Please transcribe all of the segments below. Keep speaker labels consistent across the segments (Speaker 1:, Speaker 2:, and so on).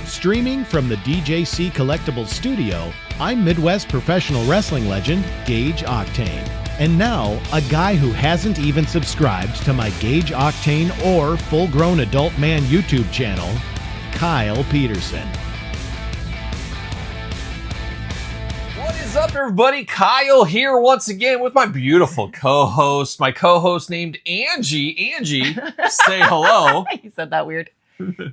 Speaker 1: Streaming from the DJC Collectibles studio, I'm Midwest professional wrestling legend Gage Octane. And now, a guy who hasn't even subscribed to my Gage Octane or Full Grown Adult Man YouTube channel, Kyle Peterson.
Speaker 2: What is up, everybody? Kyle here once again with my beautiful co-host. My co-host named Angie. Angie, say hello.
Speaker 3: You said that weird.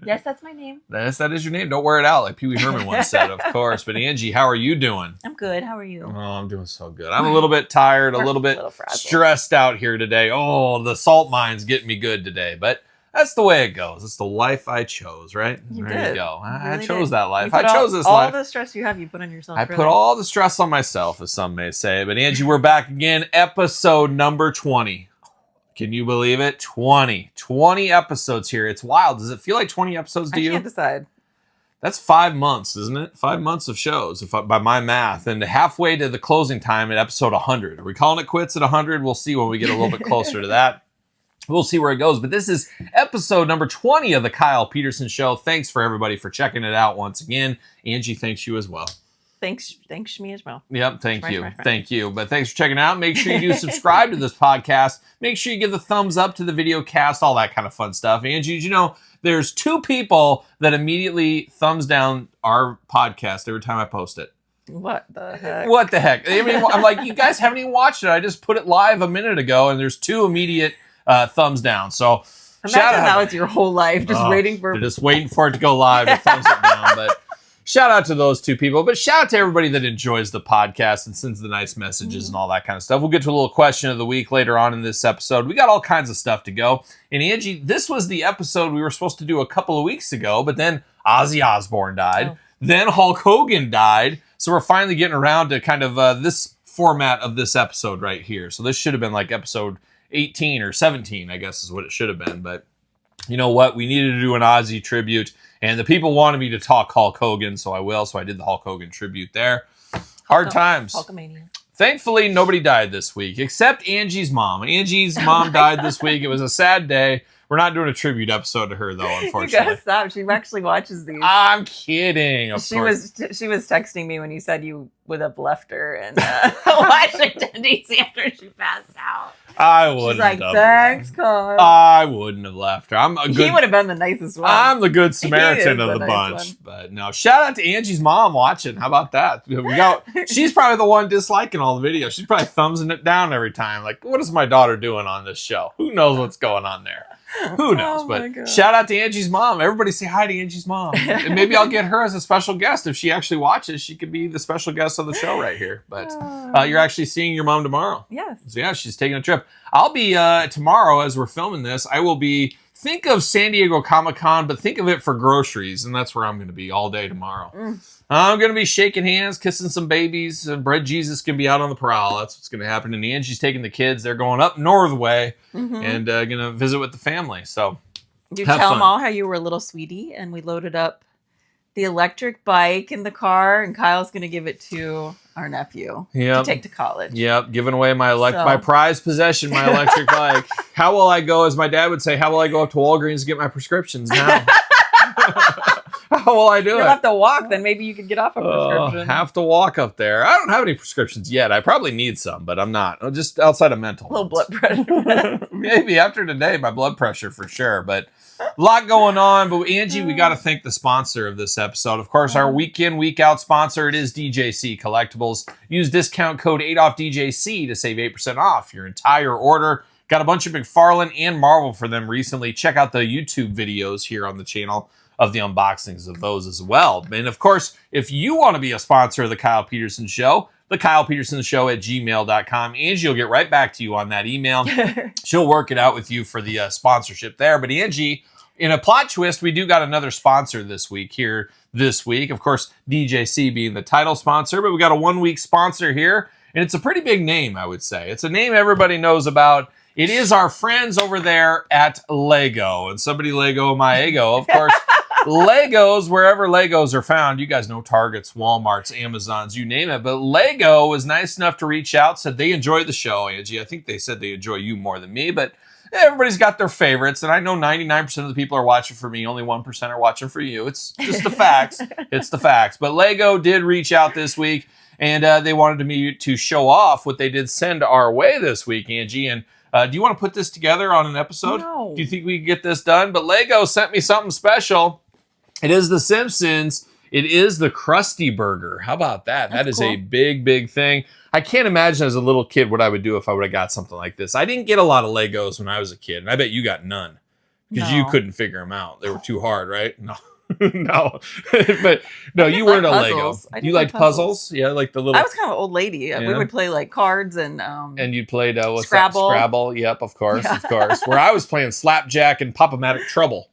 Speaker 3: Yes, that's my name.
Speaker 2: Yes, that is your name. Don't wear it out like Pee Wee Herman once said, of course. But Angie, how are you doing?
Speaker 3: I'm good. How are you?
Speaker 2: Oh, I'm doing so good. I'm a little bit tired, a little bit stressed out here today. Oh, the salt mine's getting me good today. But that's the way it goes. It's the life I chose, right? There you go. I chose that life. I chose this life.
Speaker 3: All the stress you have, you put on yourself.
Speaker 2: I put all the stress on myself, as some may say. But Angie, we're back again. Episode number 20. Can you believe it? 20 episodes here. It's wild. Does it feel like 20 episodes to you?
Speaker 3: I can't decide.
Speaker 2: That's 5 months, isn't it? 5 months of shows, by my math. And halfway to the closing time at episode 100. Are we calling it quits at 100? We'll see when we get a little bit closer to that. We'll see where it goes. But this is episode number 20 of the Kyle Peterson Show. Thanks for everybody for checking it out once again. Angie, thanks you as well.
Speaker 3: Thanks me as well.
Speaker 2: Yep, thank you. Thank you. But thanks for checking it out. Make sure you do subscribe to this podcast. Make sure you give the thumbs up to the video cast, all that kind of fun stuff. Angie, did you know there's 2 people that immediately thumbs down our podcast every time I post it?
Speaker 3: What the heck?
Speaker 2: What the heck? I mean, I'm like, you guys haven't even watched it. I just put it live a minute ago, and there's 2 immediate thumbs down. So
Speaker 3: imagine that was your whole life, just waiting for
Speaker 2: it to go live to thumbs it down. But shout out to those 2 people, but shout out to everybody that enjoys the podcast and sends the nice messages and all that kind of stuff. We'll get to a little question of the week later on in this episode. We got all kinds of stuff to go. And Angie, this was the episode we were supposed to do a couple of weeks ago, but then Ozzy Osbourne died. Then Hulk Hogan died. So we're finally getting around to kind of this format of this episode right here. So this should have been like episode 18 or 17, I guess is what it should have been. But you know what? We needed to do an Ozzy tribute. And the people wanted me to talk Hulk Hogan, so I will. So I did the Hulk Hogan tribute there. Hard times.
Speaker 3: Hulkamania.
Speaker 2: Thankfully, nobody died this week, except Angie's mom. Angie's mom died this week. It was a sad day. We're not doing a tribute episode to her, though, unfortunately.
Speaker 3: You gotta stop. She actually watches these.
Speaker 2: I'm kidding.
Speaker 3: She was texting me when you said you would have left her in Washington, D.C. after she passed out.
Speaker 2: I wouldn't.
Speaker 3: She's like, thanks, Kyle.
Speaker 2: I wouldn't have left her.
Speaker 3: He would have been the nicest one.
Speaker 2: I'm the good Samaritan of the bunch. But no, shout out to Angie's mom watching. How about that? She's probably the one disliking all the videos. She's probably thumbsing it down every time. Like, what is my daughter doing on this show? Who knows what's going on there? Who knows? But shout out to Angie's mom. Everybody say hi to Angie's mom. And maybe I'll get her as a special guest. If she actually watches, she could be the special guest of the show right here. But you're actually seeing your mom tomorrow.
Speaker 3: Yes.
Speaker 2: So yeah, she's taking a trip. I'll be tomorrow as we're filming this. I will be, think of San Diego Comic-Con, but think of it for groceries. And that's where I'm going to be all day tomorrow. I'm going to be shaking hands, kissing some babies, and Bread Jesus can be out on the prowl. That's what's going to happen. And Angie's taking the kids. They're going up north way and going to visit with the family. So
Speaker 3: you tell them all how you were a little sweetie, and we loaded up the electric bike in the car, and Kyle's going to give it to our nephew to take to college.
Speaker 2: Yep, giving away my prized possession, my electric bike. How will I go, as my dad would say, how will I go up to Walgreens to get my prescriptions now? How will I do it?
Speaker 3: You'll have to walk, then maybe you could get off a prescription.
Speaker 2: Have to walk up there. I don't have any prescriptions yet. I probably need some, but I'm not. I'm just outside of mental.
Speaker 3: A little blood pressure.
Speaker 2: Maybe after today, my blood pressure for sure. But a lot going on. But Angie, we got to thank the sponsor of this episode. Of course, our week in, week out sponsor, it is DJC Collectibles. Use discount code 8OFFDJC to save 8% off your entire order. Got a bunch of McFarlane and Marvel for them recently. Check out the YouTube videos here on the channel of the unboxings of those as well. And of course, if you want to be a sponsor of the Kyle Peterson Show, the Kyle Peterson Show at gmail.com. Angie will get right back to you on that email. She'll work it out with you for the sponsorship there. But Angie, in a plot twist, we do got another sponsor this week. Of course, DJC being the title sponsor, but we got a 1-week sponsor here. And it's a pretty big name, I would say. It's a name everybody knows about. It is our friends over there at Lego. And somebody Lego my ego, of course. Legos, wherever Legos are found, you guys know Targets, Walmarts, Amazons, you name it. But Lego was nice enough to reach out, said they enjoy the show, Angie. I think they said they enjoy you more than me, but everybody's got their favorites, and I know 99% of the people are watching for me. Only 1% are watching for you. It's just the facts. It's the facts. But Lego did reach out this week, and they wanted me to show off what they did send our way this week, Angie. And do you want to put this together on an episode?
Speaker 3: No.
Speaker 2: Do you think we can get this done? But Lego sent me something special. It is The Simpsons. It is the Krusty Burger. How about that? That is cool. A big, big thing. I can't imagine as a little kid what I would do if I would have got something like this. I didn't get a lot of Legos when I was a kid, and I bet you got none because you couldn't figure them out. They were too hard, right? No. No, but no, you weren't a Lego. You liked puzzles? Yeah, like the little.
Speaker 3: I was kind of an old lady. Yeah. We would play like cards and
Speaker 2: you played what's
Speaker 3: Scrabble.
Speaker 2: That? Scrabble. Yep, of course. Where I was playing Slapjack and Pop-O-Matic Trouble.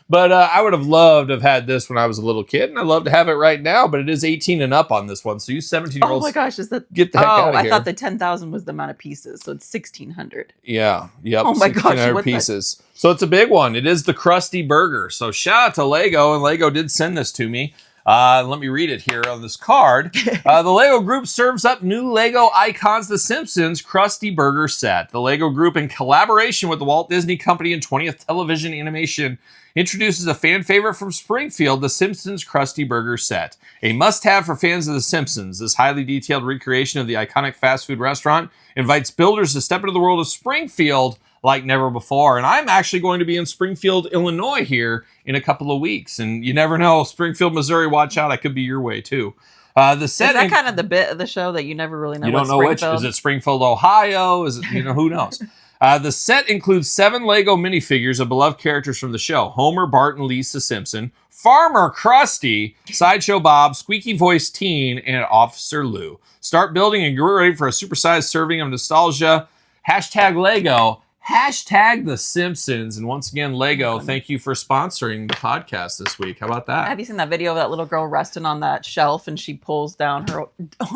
Speaker 2: But I would have loved to have had this when I was a little kid, and I'd love to have it right now. But it is 18 and up on this one, so you 17-year-olds.
Speaker 3: Oh my gosh, is that?
Speaker 2: Get the heck out of here!
Speaker 3: I thought the 10,000 was the amount of pieces, so it's 1,600.
Speaker 2: Yeah. Yep.
Speaker 3: Oh my gosh,
Speaker 2: 1,600 pieces. That? So it's a big one. It is the Krusty Burger. So shout out to Lego, and Lego did send this to me. Let me read it here on this card. The Lego Group serves up new Lego icons, The Simpsons Krusty Burger set. The Lego Group, in collaboration with the Walt Disney Company and 20th Television Animation, introduces a fan favorite from Springfield, The Simpsons Krusty Burger set. A must-have for fans of The Simpsons, this highly detailed recreation of the iconic fast food restaurant invites builders to step into the world of Springfield like never before. And I'm actually going to be in Springfield, Illinois here in a couple of weeks. And you never know, Springfield, Missouri, watch out. I could be your way too. The set
Speaker 3: is that kind of the bit of the show that you never really know?
Speaker 2: You don't know which. Is it Springfield, Ohio? Is it, who knows? The set includes 7 Lego minifigures of beloved characters from the show. Homer, Bart, and Lisa Simpson, Farmer Krusty, Sideshow Bob, Squeaky Voice Teen, and Officer Lou. Start building and get ready for a supersized serving of nostalgia. #Lego. #The Simpsons. And once again, Lego, thank you for sponsoring the podcast this week. How about that?
Speaker 3: Have you seen that video of that little girl resting on that shelf and she pulls down her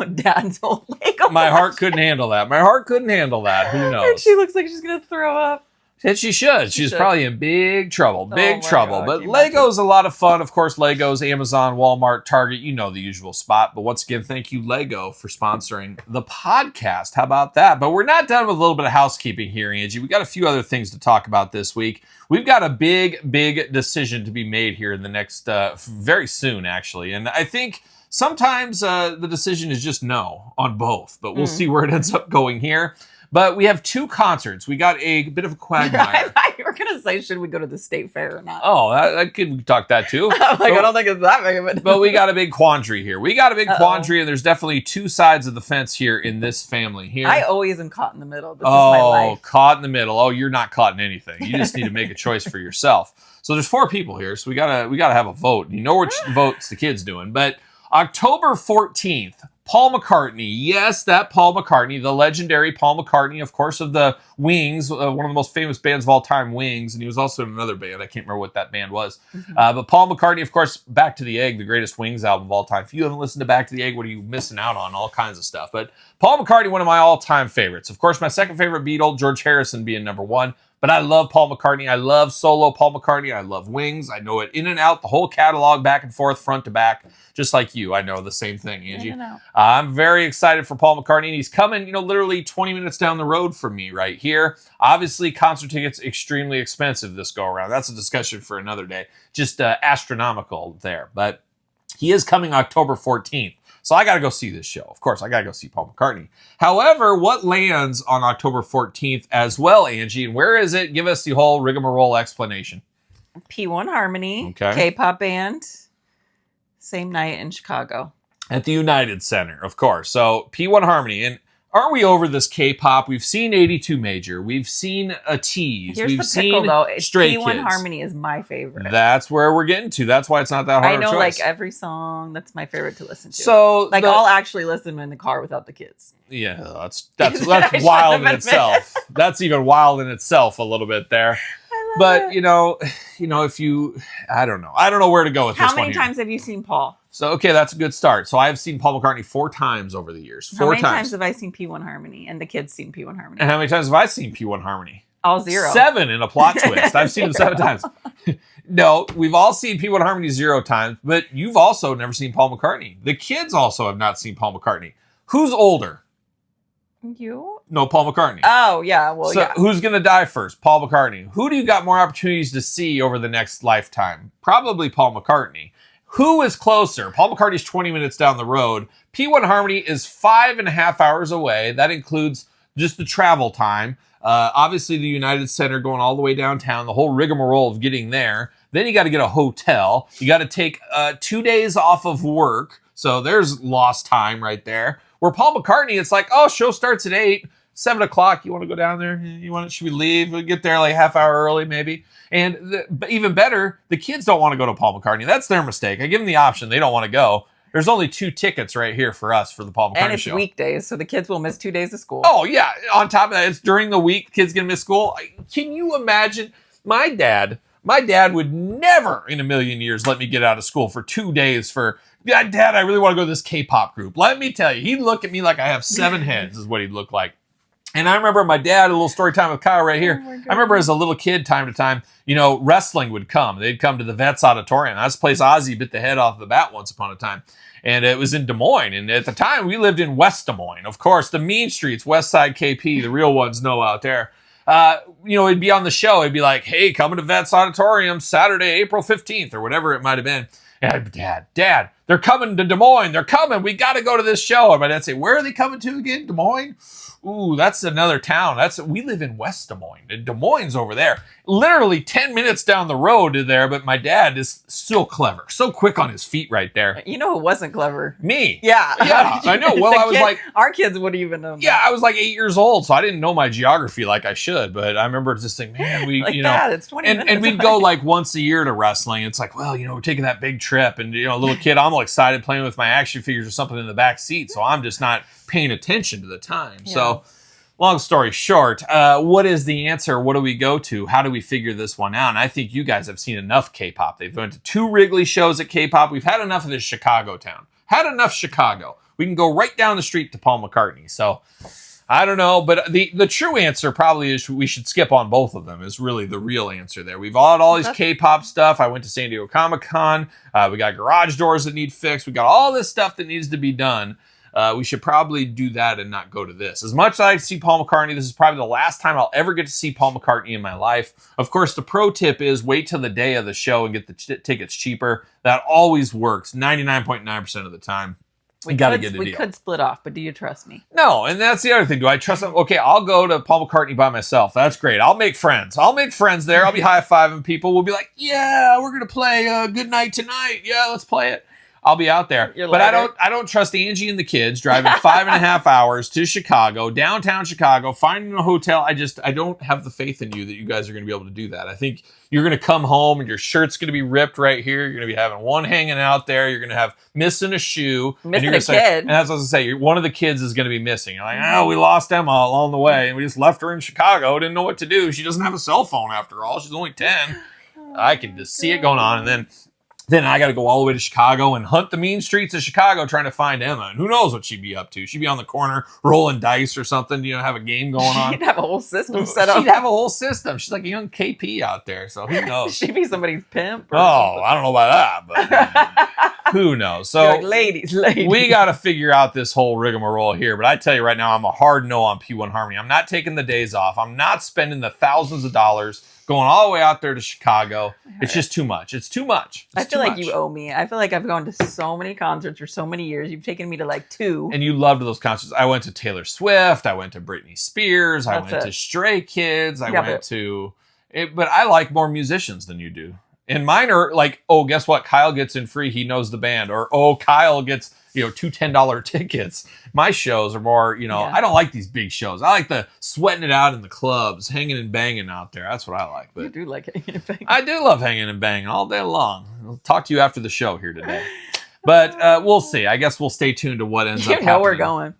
Speaker 3: dad's old Lego?
Speaker 2: My heart couldn't handle that. Who knows?
Speaker 3: And she looks like she's going to throw up.
Speaker 2: And she should. She's probably in big trouble. Big trouble. God, but Lego's a lot of fun. Of course, Lego's Amazon, Walmart, Target. You know the usual spot. But once again, thank you, Lego, for sponsoring the podcast. How about that? But we're not done with a little bit of housekeeping here, Angie. We got a few other things to talk about this week. We've got a big, big decision to be made here in the next, very soon, actually. And I think sometimes the decision is just no on both. But we'll see where it ends up going here. But we have 2 concerts. We got a bit of a quagmire.
Speaker 3: I thought you were going to say, should we go to the state fair or not?
Speaker 2: Oh, I could talk that too.
Speaker 3: I'm like, I don't think it's that big of a
Speaker 2: But we got a big quandary here. Quandary, and there's definitely 2 sides of the fence here in this family here.
Speaker 3: I always am caught in the middle. This is my life.
Speaker 2: Caught in the middle. Oh, you're not caught in anything. You just need to make a choice for yourself. So there's 4 people here, so we gotta have a vote. You know which votes the kid's doing. But October 14th, Paul McCartney. Yes, that Paul McCartney, the legendary Paul McCartney, of course, of the Wings, one of the most famous bands of all time, Wings. And he was also in another band. I can't remember what that band was. But Paul McCartney, of course, Back to the Egg, the greatest Wings album of all time. If you haven't listened to Back to the Egg, what are you missing out on? All kinds of stuff. But Paul McCartney, one of my all-time favorites. Of course, my second favorite Beatle, George Harrison, being number 1. But I love Paul McCartney. I love solo Paul McCartney. I love Wings. I know it in and out, the whole catalog, back and forth, front to back. Just like you, I know the same thing, Angie. I'm very excited for Paul McCartney, and he's coming, literally 20 minutes down the road from me right here. Obviously, concert tickets extremely expensive this go around. That's a discussion for another day. Just astronomical there. But he is coming October 14th. So I got to go see this show. Of course, I got to go see Paul McCartney. However, what lands on October 14th as well, Angie? And where is it? Give us the whole rigmarole explanation.
Speaker 3: P1 Harmony, K-pop band, same night in Chicago.
Speaker 2: At the United Center, of course. So P1 Harmony. And aren't we over this K-pop? We've seen 82 Major. We've seen a Tease.
Speaker 3: Here's
Speaker 2: We've
Speaker 3: the pickle,
Speaker 2: seen
Speaker 3: though.
Speaker 2: Stray
Speaker 3: P1
Speaker 2: Kids.
Speaker 3: Harmony is my favorite.
Speaker 2: That's where we're getting to. That's why it's not that hard
Speaker 3: I know,
Speaker 2: a choice.
Speaker 3: like, every song. That's my favorite to listen to.
Speaker 2: So,
Speaker 3: I'll actually listen in the car without the kids.
Speaker 2: Yeah, that's wild in itself. That's even wild in itself a little bit there. But, if you, I don't know where to go with this one.
Speaker 3: How many times have you seen Paul?
Speaker 2: So, okay, that's a good start. So I've seen Paul McCartney 4 times over the years.
Speaker 3: How many times have I seen P1 Harmony and the kids seen P1 Harmony?
Speaker 2: And how many times have I seen P1 Harmony?
Speaker 3: All 0.
Speaker 2: 7 in a plot twist. I've seen them 7 times. No, we've all seen P1 Harmony 0 times, but you've also never seen Paul McCartney. The kids also have not seen Paul McCartney. Who's older?
Speaker 3: You?
Speaker 2: No, Paul McCartney.
Speaker 3: Oh, yeah. Well,
Speaker 2: so who's going to die first? Paul McCartney. Who do you got more opportunities to see over the next lifetime? Probably Paul McCartney. Who is closer? Paul McCartney's 20 minutes down the road. P1 Harmony is 5.5 hours away. That includes just the travel time. Obviously, the United Center going all the way downtown, the whole rigmarole of getting there. Then you got to get a hotel. You got to take 2 days off of work. So there's lost time right there. Where Paul McCartney, it's like, oh, show starts at 8, 7 o'clock. You want to go down there? Should we leave? We'll get there like half hour early, maybe. And even better, the kids don't want to go to Paul McCartney. That's their mistake. I give them the option. They don't want to go. There's only 2 tickets right here for us for the Paul McCartney show.
Speaker 3: And it's weekdays, so the kids will miss 2 days of school.
Speaker 2: Oh, yeah. On top of that, it's during the week. Kids going to miss school. Can you imagine? My dad would never in a million years let me get out of school for 2 days for... Dad, I really want to go to this K-pop group. Let me tell you, he'd look at me like I have 7 heads is what he'd look like. And I remember my dad, a little story time with Kyle right here. I remember as a little kid, time to time, wrestling would come. They'd come to the Vets Auditorium. That's the place Ozzy bit the head off the bat once upon a time. And it was in Des Moines. And at the time, we lived in West Des Moines. Of course, the mean streets, West Side KP, the real ones know out there. It'd be on the show. It'd be like, hey, coming to Vets Auditorium Saturday, April 15th or whatever it might have been. And Dad, they're coming to Des Moines. They're coming. We got to go to this show. And my dad say, where are they coming to again? Des Moines? Ooh, that's another town. We live in West Des Moines. And Des Moines over there. Literally 10 minutes down the road to there. But my dad is so clever. So quick on his feet right there.
Speaker 3: You know who wasn't clever?
Speaker 2: Me.
Speaker 3: Yeah.
Speaker 2: Yeah, I know. Well, I was like...
Speaker 3: Our kids wouldn't even know.
Speaker 2: Yeah, I was like 8 years old. So I didn't know my geography like I should. But I remember just thinking, man,
Speaker 3: Dad, it's 20 minutes.
Speaker 2: And we'd go like once a year to wrestling. It's like, well, we're taking that big trip. And, a little kid, I'm all excited playing with my action figures or something in the back seat. So I'm just not paying attention to the time. Yeah. So... long story short, what is the answer? What do we go to? How do we figure this one out? And I think you guys have seen enough K-pop. They've went to 2 Wrigley shows at K-pop. We've had enough of this Chicago town. Had enough Chicago. We can go right down the street to Paul McCartney. So, I don't know. But the true answer probably is we should skip on both of them is really the real answer there. We've had all these K-pop stuff. I went to San Diego Comic-Con. We got garage doors that need fixed. We got all this stuff that needs to be done. We should probably do that and not go to this. As much as I see Paul McCartney, this is probably the last time I'll ever get to see Paul McCartney in my life. Of course, the pro tip is wait till the day of the show and get the tickets cheaper. That always works 99.9% of the time. We got to get a deal.
Speaker 3: We could split off, but do you trust me?
Speaker 2: No, and that's the other thing. Do I trust him? Okay, I'll go to Paul McCartney by myself. That's great. I'll make friends. there. I'll be high-fiving people. We'll be like, yeah, we're going to play Good Night Tonight. Yeah, let's play it. I'll be out there. But I don't trust Angie and the kids driving 5.5 hours to Chicago, downtown Chicago, finding a hotel. I don't have the faith in you that you guys are going to be able to do that. I think you're going to come home and your shirt's going to be ripped right here. You're going to be having one hanging out there. You're going to have missing a shoe.
Speaker 3: Missing a kid.
Speaker 2: And that's what I was going to say. One of the kids is going to be missing. You're like, oh, we lost Emma along the way. And we just left her in Chicago. Didn't know what to do. She doesn't have a cell phone after all. She's only 10. I can just see it going on. And then I got to go all the way to Chicago and hunt the mean streets of Chicago trying to find Emma. And who knows what she'd be up to. She'd be on the corner rolling dice or something, have a game going on.
Speaker 3: She'd have a whole system set up.
Speaker 2: She'd have a whole system. She's like a young KP out there, so who knows?
Speaker 3: She'd be somebody's pimp.
Speaker 2: I don't know about that, but who knows? So,
Speaker 3: like, ladies.
Speaker 2: We got to figure out this whole rigmarole here. But I tell you right now, I'm a hard no on P1 Harmony. I'm not taking the days off. I'm not spending the thousands of dollars going all the way out there to Chicago. It's just too much. It's too much.
Speaker 3: I feel like you owe me. I feel like I've gone to so many concerts for so many years. You've taken me to like 2.
Speaker 2: And you loved those concerts. I went to Taylor Swift. I went to Britney Spears. I went to Stray Kids. I went to... But I like more musicians than you do. And mine are like, oh, guess what? Kyle gets in free. He knows the band. Or, oh, Kyle gets... 2 $10 tickets. My shows are more, I don't like these big shows. I like the sweating it out in the clubs, hanging and banging out there. That's what I like. But
Speaker 3: you do like hanging and banging.
Speaker 2: I do love hanging and banging all day long. I'll talk to you after the show here today. But we'll see. I guess we'll stay tuned to what ends up happening.
Speaker 3: We're going.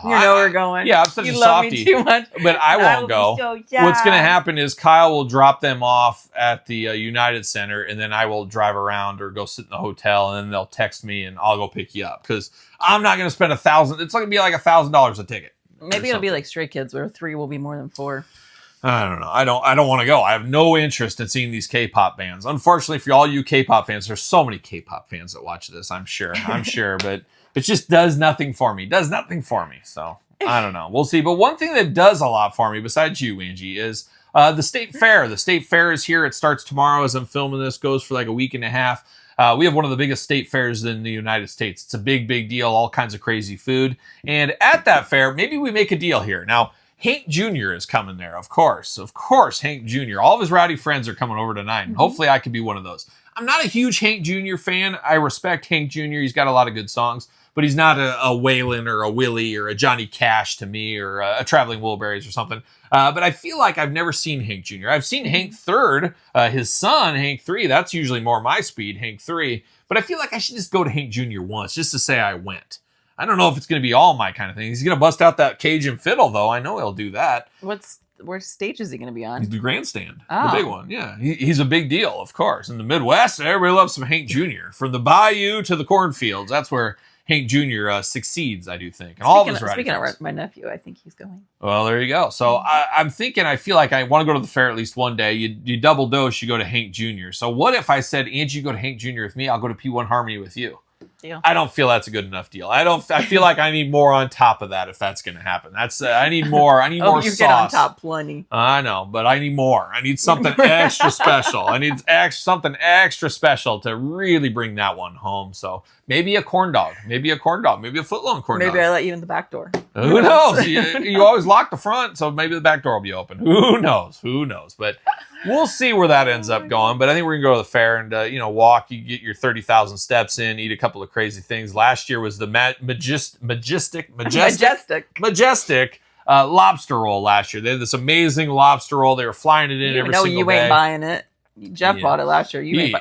Speaker 3: We're going.
Speaker 2: Yeah, I'm such a softie.
Speaker 3: You love me too much.
Speaker 2: But I won't go.
Speaker 3: So
Speaker 2: what's going to happen is Kyle will drop them off at the United Center, and then I will drive around or go sit in the hotel, and then they'll text me, and I'll go pick you up. Because I'm not going to spend $1,000. It's going to be like $1,000 a ticket.
Speaker 3: Maybe it'll be like Stray Kids, where 3 will be more than 4.
Speaker 2: I don't know. I don't want to go. I have no interest in seeing these K-pop bands. Unfortunately, for all you K-pop fans, there's so many K-pop fans that watch this. I'm sure, but it just does nothing for me. So I don't know. We'll see. But one thing that does a lot for me, besides you, Angie, is the state fair. The state fair is here. It starts tomorrow as I'm filming this, goes for like a week and a half. We have one of the biggest state fairs in the United States. It's a big, big deal, all kinds of crazy food. And at that fair, maybe we make a deal here. Now, Hank Jr. is coming there, of course. Of course, Hank Jr. All of his rowdy friends are coming over tonight, and hopefully I could be one of those. I'm not a huge Hank Jr. fan. I respect Hank Jr. He's got a lot of good songs, but he's not a Waylon or a Willie or a Johnny Cash to me, or a Traveling Wilburys or something. But I feel like I've never seen Hank Jr. I've seen Hank III, his son, Hank III. That's usually more my speed, Hank III. But I feel like I should just go to Hank Jr. once just to say I went. I don't know if it's going to be all my kind of thing. He's going to bust out that Cajun fiddle, though. I know he'll do that.
Speaker 3: Where stage is he going to be on?
Speaker 2: The grandstand, the big one. Yeah, he's a big deal, of course. In the Midwest, everybody loves some Hank Jr. From the bayou to the cornfields, that's where Hank Jr. Succeeds, I do think. And
Speaker 3: speaking of my nephew, I think he's going.
Speaker 2: Well, there you go. So I'm thinking, I feel like I want to go to the fair at least one day. You double dose, you go to Hank Jr. So what if I said, Angie, you go to Hank Jr. with me, I'll go to P1 Harmony with you? Deal. I don't feel that's a good enough deal. I feel like I need more on top of that if that's going to happen. I need more. I need more sauce. You get on top plenty. I know, but I need more. I need something extra special. I need something extra special to really bring that one home. So maybe a corn dog. Maybe a footlong corn dog.
Speaker 3: Maybe I let you in the back door.
Speaker 2: Who knows? You always lock the front, so maybe the back door will be open. Who knows? But we'll see where that ends up going. But I think we're going to go to the fair and, walk. You get your 30,000 steps in, eat a couple of crazy things. Last year was the majestic lobster roll last year. They had this amazing lobster roll. They were flying it in every single day.
Speaker 3: You ain't buying it. Jeff bought it last year. You ain't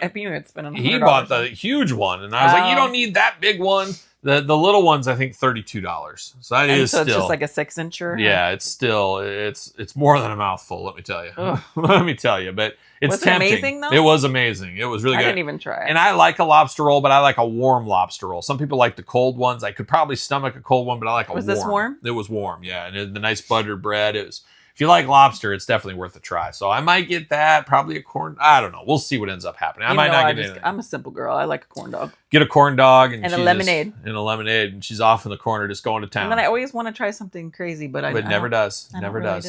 Speaker 3: spending $100.
Speaker 2: He bought the huge one. And I was like, you don't need that big one. The little one's, I think, $32. So that is still.
Speaker 3: It's just like a 6-incher.
Speaker 2: Yeah, it's still it's more than a mouthful. Let me tell you. Let me tell you. But it's tempting. Was it amazing though? It was amazing. It was really good.
Speaker 3: I didn't even try.
Speaker 2: And I like a lobster roll, but I like a warm lobster roll. Some people like the cold ones. I could probably stomach a cold one, but I like a warm.
Speaker 3: Was this warm?
Speaker 2: It was warm. Yeah, and the nice buttered bread. It was. If you like lobster, it's definitely worth a try. So I might get that, probably a corn. I don't know. We'll see what ends up happening. I might not get anything.
Speaker 3: I'm a simple girl. I like a corn dog.
Speaker 2: Get a corn dog and
Speaker 3: a lemonade.
Speaker 2: And she's off in the corner just going to town.
Speaker 3: And then I always want to try something crazy, but it
Speaker 2: never does. Never does.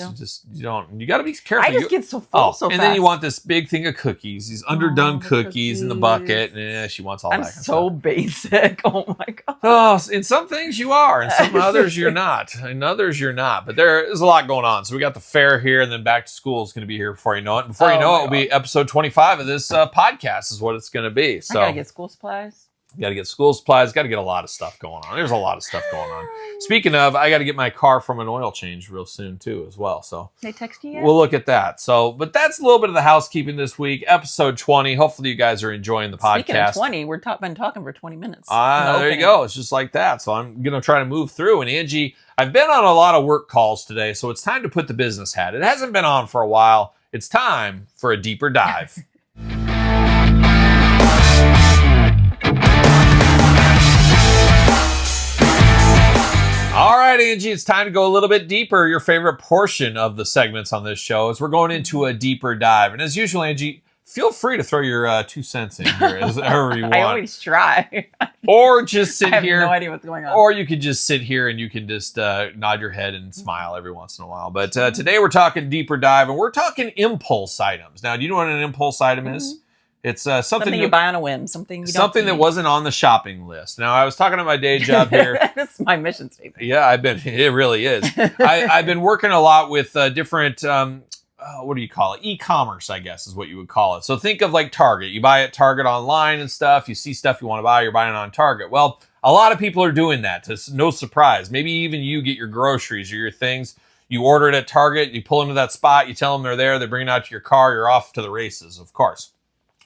Speaker 2: You got to be careful.
Speaker 3: I just get so full so fast.
Speaker 2: And then you want this big thing of cookies, these underdone cookies in the bucket. And she wants all that.
Speaker 3: I'm so basic. Oh my God.
Speaker 2: Oh, in some things you are, and some others you're not. But there is a lot going on. So we got the fair here, and then back to school is going to be here before you know it. Before you know it, will be episode 25 of this podcast is what it's going to be. So
Speaker 3: I got to get school supplies.
Speaker 2: Got to get school supplies. Got to get a lot of stuff going on. There's a lot of stuff going on. Speaking of, I got to get my car from an oil change real soon too, as well. So
Speaker 3: they text you yet?
Speaker 2: We'll look at that. So, but that's a little bit of the housekeeping this week. Episode 20. Hopefully, you guys are enjoying the podcast.
Speaker 3: Speaking of 20, we've been talking for 20 minutes.
Speaker 2: There you go. It's just like that. So I'm gonna try to move through. And Angie, I've been on a lot of work calls today, so it's time to put the business hat. It hasn't been on for a while. It's time for a deeper dive. All right, Angie, it's time to go a little bit deeper. Your favorite portion of the segments on this show is we're going into a deeper dive. And as usual, Angie, feel free to throw your 2 cents in here however you want.
Speaker 3: I always try.
Speaker 2: Or just sit here.
Speaker 3: I have no idea what's going on.
Speaker 2: Or you could just sit here and you can just nod your head and smile every once in a while. But today we're talking deeper dive, and we're talking impulse items. Now, do you know what an impulse item is? It's something
Speaker 3: you buy on a whim, something
Speaker 2: that wasn't on the shopping list. Now, I was talking to my day job here.
Speaker 3: That's my mission statement.
Speaker 2: Yeah, it really is. I've been working a lot with different, what do you call it? E-commerce, I guess, is what you would call it. So think of like Target. You buy at Target online and stuff. You see stuff you want to buy, you're buying it on Target. Well, a lot of people are doing that. It's no surprise. Maybe even you get your groceries or your things. You order it at Target. You pull into that spot. You tell them they're there. They bring it out to your car. You're off to the races, of course.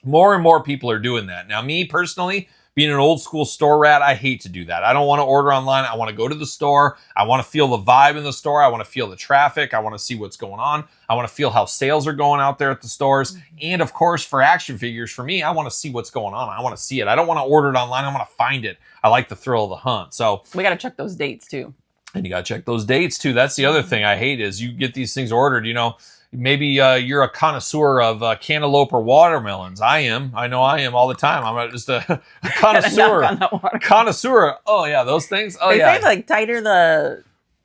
Speaker 2: More and more people are doing that. Now, me personally, being an old school store rat, I hate to do that. I don't want to order online. I want to go to the store. I want to feel the vibe in the store. I want to feel the traffic. I want to see what's going on. I want to feel how sales are going out there at the stores. And of course, for action figures, for me, I want to see what's going on. I want to see it. I don't want to order it online. I want to find it. I like the thrill of the hunt. So
Speaker 3: we got to check those dates too.
Speaker 2: And you got to check those dates too. That's the other thing I hate is you get these things ordered, maybe you're a connoisseur of cantaloupe or watermelons. I am. I know I am all the time. I'm just a connoisseur. Connoisseur. Oh, yeah, those things. Oh,
Speaker 3: they
Speaker 2: yeah.
Speaker 3: say like tighter the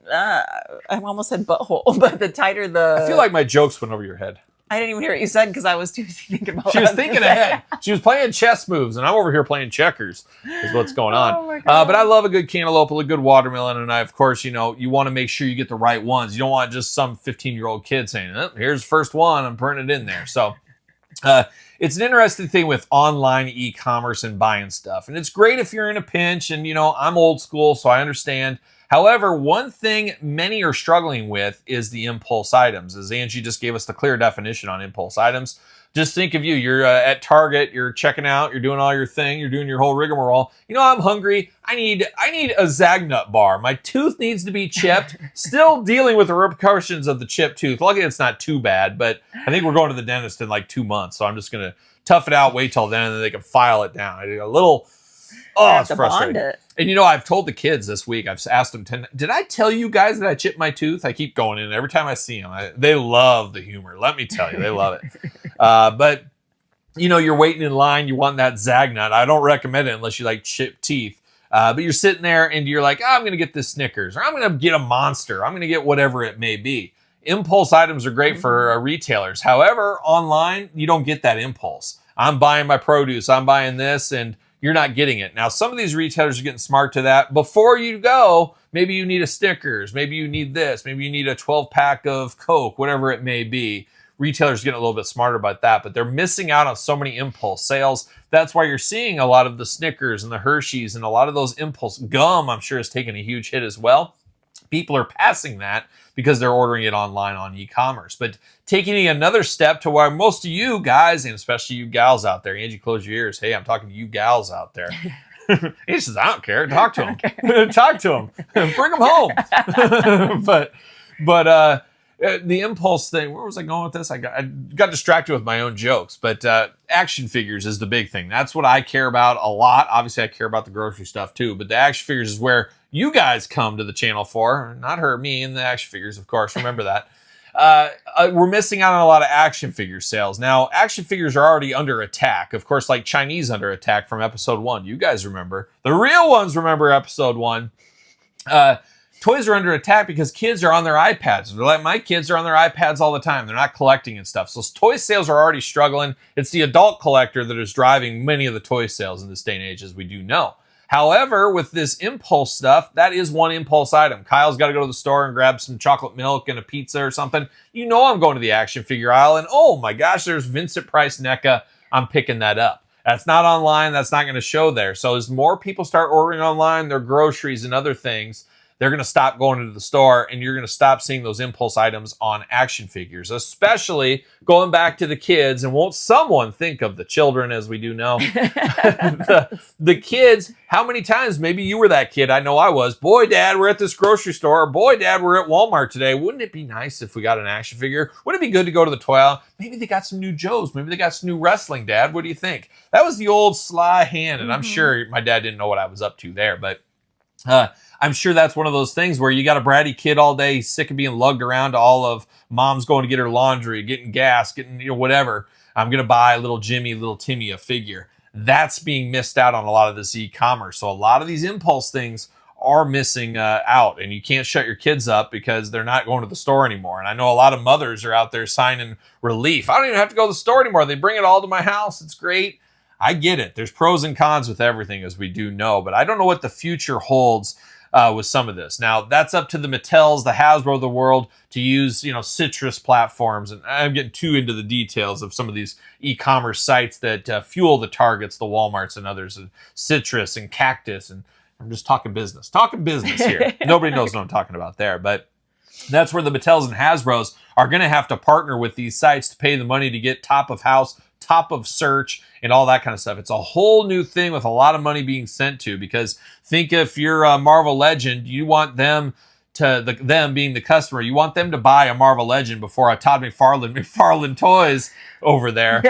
Speaker 3: I almost said butthole, but the tighter the...
Speaker 2: I feel like my jokes went over your head.
Speaker 3: I didn't even hear what you said because I was too busy thinking about.
Speaker 2: She was thinking ahead. She was playing chess moves, and I'm over here playing checkers. Is what's going on.
Speaker 3: Oh my God.
Speaker 2: But I love a good cantaloupe, a good watermelon, and of course, you want to make sure you get the right ones. You don't want just some 15-year-old kid saying, "Here's the first one. I'm putting it in there." So, it's an interesting thing with online e-commerce and buying stuff, and it's great if you're in a pinch. And I'm old school, so I understand. However, one thing many are struggling with is the impulse items. As Angie just gave us the clear definition on impulse items. Just think of you. You're at Target. You're checking out. You're doing all your thing. You're doing your whole rigmarole. I'm hungry. I need a Zagnut bar. My tooth needs to be chipped. Still dealing with the repercussions of the chipped tooth. Luckily, it's not too bad, but I think we're going to the dentist in like 2 months. So I'm just going to tough it out, wait till then, and then they can file it down. I do a little... Oh, it's frustrating. And I've told the kids this week, I've asked them, did I tell you guys that I chipped my tooth? I keep going in every time I see them. They love the humor. Let me tell you, they love it. But, you're waiting in line. You want that Zagnut. I don't recommend it unless you like chipped teeth. But you're sitting there and you're like, I'm going to get this Snickers, or I'm going to get a Monster. I'm going to get whatever it may be. Impulse items are great for retailers. However, online, you don't get that impulse. I'm buying my produce. I'm buying this, and you're not getting it. Now, some of these retailers are getting smart to that. Before you go, maybe you need a Snickers. Maybe you need this. Maybe you need a 12-pack of Coke, whatever it may be. Retailers are getting a little bit smarter about that, but they're missing out on so many impulse sales. That's why you're seeing a lot of the Snickers and the Hershey's and a lot of those impulse gum, I'm sure, is taking a huge hit as well. People are passing that because they're ordering it online on e-commerce. But taking it another step to where most of you guys, and especially you gals out there, Angie, close your ears. Hey, I'm talking to you gals out there. He says, I don't care. Talk to him. Talk to him. Bring him home. but the impulse thing, where was I going with this? I got distracted with my own jokes. But action figures is the big thing. That's what I care about a lot. Obviously, I care about the grocery stuff too. But the action figures is where you guys come to the channel for. Not her, me, and the action figures, of course. Remember that. We're missing out on a lot of action figure sales. Now, action figures are already under attack. Of course, like Chinese under attack from episode 1. You guys remember. The real ones remember episode 1. Toys are under attack because kids are on their iPads. They're like, my kids are on their iPads all the time. They're not collecting and stuff. So toy sales are already struggling. It's the adult collector that is driving many of the toy sales in this day and age, as we do know. However, with this impulse stuff, that is one impulse item. Kyle's got to go to the store and grab some chocolate milk and a pizza or something. I'm going to the action figure aisle, and oh my gosh, there's Vincent Price NECA. I'm picking that up. That's not online. That's not going to show there. So as more people start ordering online, their groceries and other things, they're going to stop going to the store, and you're going to stop seeing those impulse items on action figures, especially going back to the kids. And won't someone think of the children, as we do know? the kids, how many times, maybe you were that kid, I know I was, boy, Dad, we're at this grocery store, or boy, Dad, we're at Walmart today. Wouldn't it be nice if we got an action figure? Wouldn't it be good to go to the toy aisle? Maybe they got some new Joes. Maybe they got some new wrestling, Dad. What do you think? That was the old sly hand, and I'm sure my dad didn't know what I was up to there, but... I'm sure that's one of those things where you got a bratty kid all day, he's sick of being lugged around to all of mom's going to get her laundry, getting gas, getting whatever. I'm going to buy little Jimmy, little Timmy a figure. That's being missed out on a lot of this e-commerce. So a lot of these impulse things are missing out, and you can't shut your kids up because they're not going to the store anymore. And I know a lot of mothers are out there signing relief. I don't even have to go to the store anymore. They bring it all to my house. It's great. I get it. There's pros and cons with everything, as we do know, but I don't know what the future holds with some of this. Now, that's up to the Mattels, the Hasbro of the world to use, citrus platforms. And I'm getting too into the details of some of these e-commerce sites that fuel the Targets, the Walmarts, and others, and Citrus and Cactus. And I'm just talking business here. Nobody knows what I'm talking about there, but that's where the Mattels and Hasbros are going to have to partner with these sites to pay the money to get top of house, top of search, and all that kind of stuff. It's a whole new thing with a lot of money being sent to, because think if you're a Marvel Legend, you want them them being the customer, you want them to buy a Marvel Legend before a Todd McFarlane Toys over there.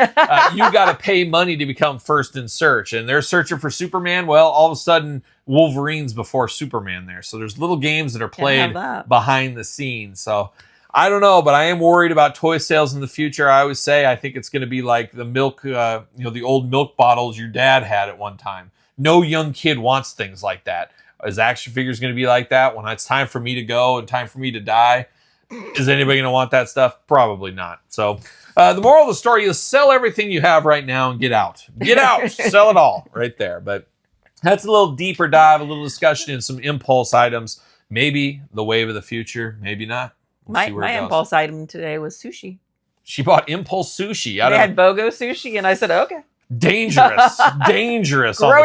Speaker 2: You got to pay money to become first in search, and they're searching for Superman. Well, all of a sudden, Wolverine's before Superman there. So there's little games that are played behind the scenes. So I don't know, but I am worried about toy sales in the future. I always say I think it's going to be like the milk, the old milk bottles your dad had at one time. No young kid wants things like that. Is action figures going to be like that when it's time for me to go and time for me to die? Is anybody going to want that stuff? Probably not. So the moral of the story is sell everything you have right now and get out. Get out. Sell it all right there. But that's a little deeper dive, a little discussion in some impulse items. Maybe the wave of the future. Maybe not.
Speaker 3: We'll see where my impulse item today was sushi. She
Speaker 2: bought impulse sushi.
Speaker 3: They had BOGO sushi, and I said, okay.
Speaker 2: Dangerous on the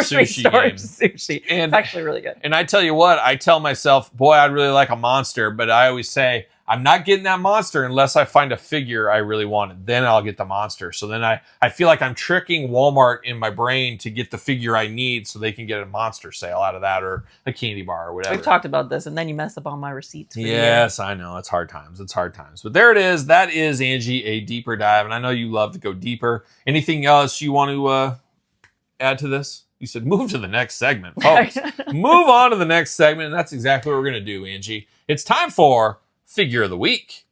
Speaker 2: sushi game.
Speaker 3: Sushi.
Speaker 2: And,
Speaker 3: it's actually really good.
Speaker 2: And I tell you what, I tell myself, boy, I'd really like a monster, but I always say, I'm not getting that monster unless I find a figure I really wanted. Then I'll get the monster. So then I feel like I'm tricking Walmart in my brain to get the figure I need so they can get a monster sale out of that or a candy bar or whatever.
Speaker 3: We've talked about this, and then you mess up all my receipts.
Speaker 2: Yes, I know. It's hard times. But there it is. That is, Angie, a deeper dive. And I know you love to go deeper. Anything else you want to add to this? You said move to the next segment. Folks, move on to the next segment. And that's exactly what we're going to do, Angie. It's time for Figure of the Week.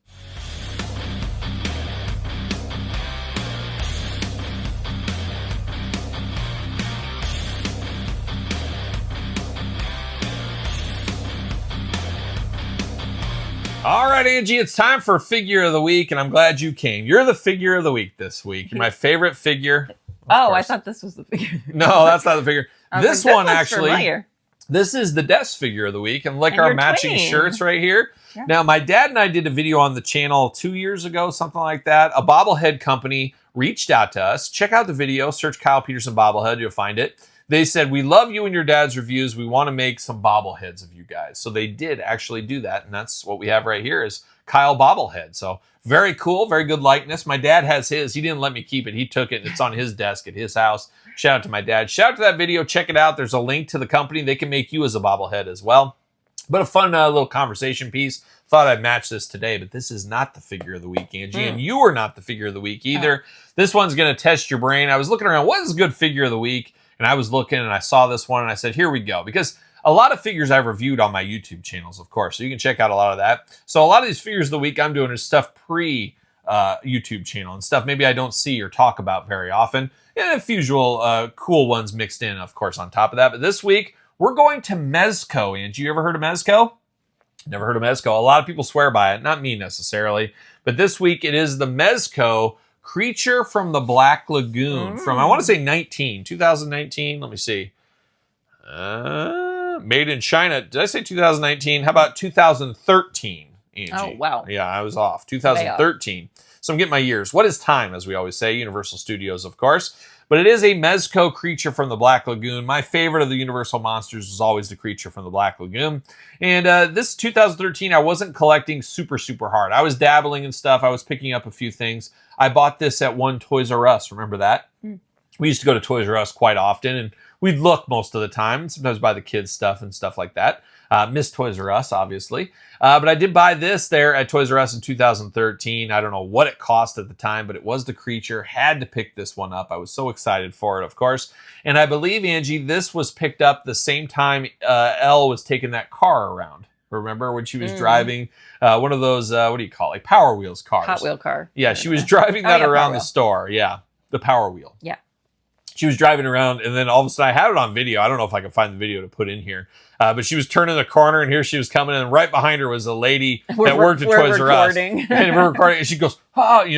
Speaker 2: All right, Angie, it's time for Figure of the Week, and I'm glad you came. You're the Figure of the Week this week. You're my favorite figure.
Speaker 3: Oh, I thought this was the figure.
Speaker 2: No, that's not the figure. This one, actually,
Speaker 3: familiar.
Speaker 2: This is the desk figure of the week, and like our matching shirts right here.
Speaker 3: Yeah.
Speaker 2: Now, my dad and I did a video on the channel 2 years ago, something like that. A bobblehead company reached out to us. Check out the video. Search Kyle Peterson bobblehead. You'll find it. They said, we love you and your dad's reviews. We want to make some bobbleheads of you guys. So they did actually do that, and that's what we have right here is Kyle bobblehead. So very cool, very good likeness. My dad has his. He didn't let me keep it. He took it. It's on his desk at his house. Shout out to my dad. Shout out to that video. Check it out. There's a link to the company. They can make you as a bobblehead as well. But a fun little conversation piece. Thought I'd match this today, but this is not the Figure of the Week, Angie. And you are not the Figure of the Week either. This one's going to test your brain. I was looking around, what is a good Figure of the Week? And I was looking and I saw this one and I said, here we go. Because a lot of figures I've reviewed on my YouTube channels, of course. So you can check out a lot of that. So a lot of these Figures of the Week I'm doing is stuff pre-YouTube channel and stuff maybe I don't see or talk about very often. And a few cool ones mixed in, of course, on top of that. But this week, we're going to Mezco. Angie, you ever heard of Mezco? Never heard of Mezco. A lot of people swear by it. Not me necessarily. But this week, it is the Mezco Creature from the Black Lagoon from, I want to say 2019. Let me see. Made in China. Did I say 2019? How about 2013, Angie?
Speaker 3: Oh, wow.
Speaker 2: Yeah, I was off. 2013. So I'm getting my years. What is time, as we always say? Universal Studios, of course. But it is a Mezco Creature from the Black Lagoon. My favorite of the Universal monsters is always the Creature from the Black Lagoon. And this 2013, I wasn't collecting super hard. I was dabbling in stuff. I was picking up a few things. I bought this at one Toys R Us. Remember that? We used to go to Toys R Us quite often, and we'd look most of the time, sometimes buy the kids' stuff and stuff like that. Miss Toys R Us, obviously. But I did buy this there at Toys R Us in 2013. I don't know what it cost at the time, but it was the Creature. Had to pick this one up. I was so excited for it, of course. And I believe, Angie, this was picked up the same time Elle was taking that car around. Remember when she was driving one of those, what do you call it? Power Wheels cars.
Speaker 3: Hot Wheel car.
Speaker 2: Yeah, she was driving that around the store. Yeah, the Power Wheel.
Speaker 3: Yeah.
Speaker 2: She was driving around, and then all of a sudden, I had it on video. I don't know if I can find the video to put in here. But she was turning the corner, and here she was coming, and right behind her was a lady that worked at Toys R Us. And we're recording, and she goes,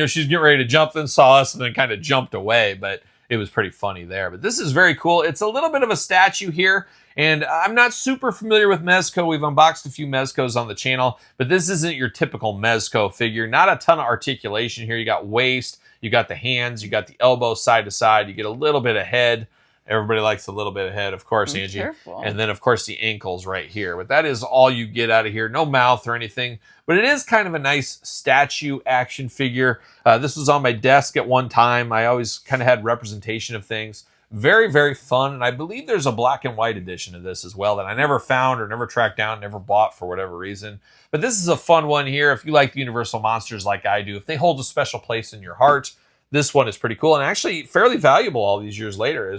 Speaker 2: she's getting ready to jump, then saw us, and then kind of jumped away. But it was pretty funny there. But this is very cool. It's a little bit of a statue here, and I'm not super familiar with Mezco. We've unboxed a few Mezcos on the channel, but this isn't your typical Mezco figure. Not a ton of articulation here. You got waist, you got the hands, you got the elbow side to side, you get a little bit of head. Everybody likes a little bit of head, of course, Angie.
Speaker 3: Careful.
Speaker 2: And then, of course, the ankles right here. But that is all you get out of here. No mouth or anything. But it is kind of a nice statue action figure. This was on my desk at one time. I always kind of had representation of things. Very, very fun. And I believe there's a black and white edition of this as well that I never found or never tracked down, never bought for whatever reason. But this is a fun one here. If you like the Universal monsters like I do, if they hold a special place in your heart, this one is pretty cool. And actually fairly valuable all these years later.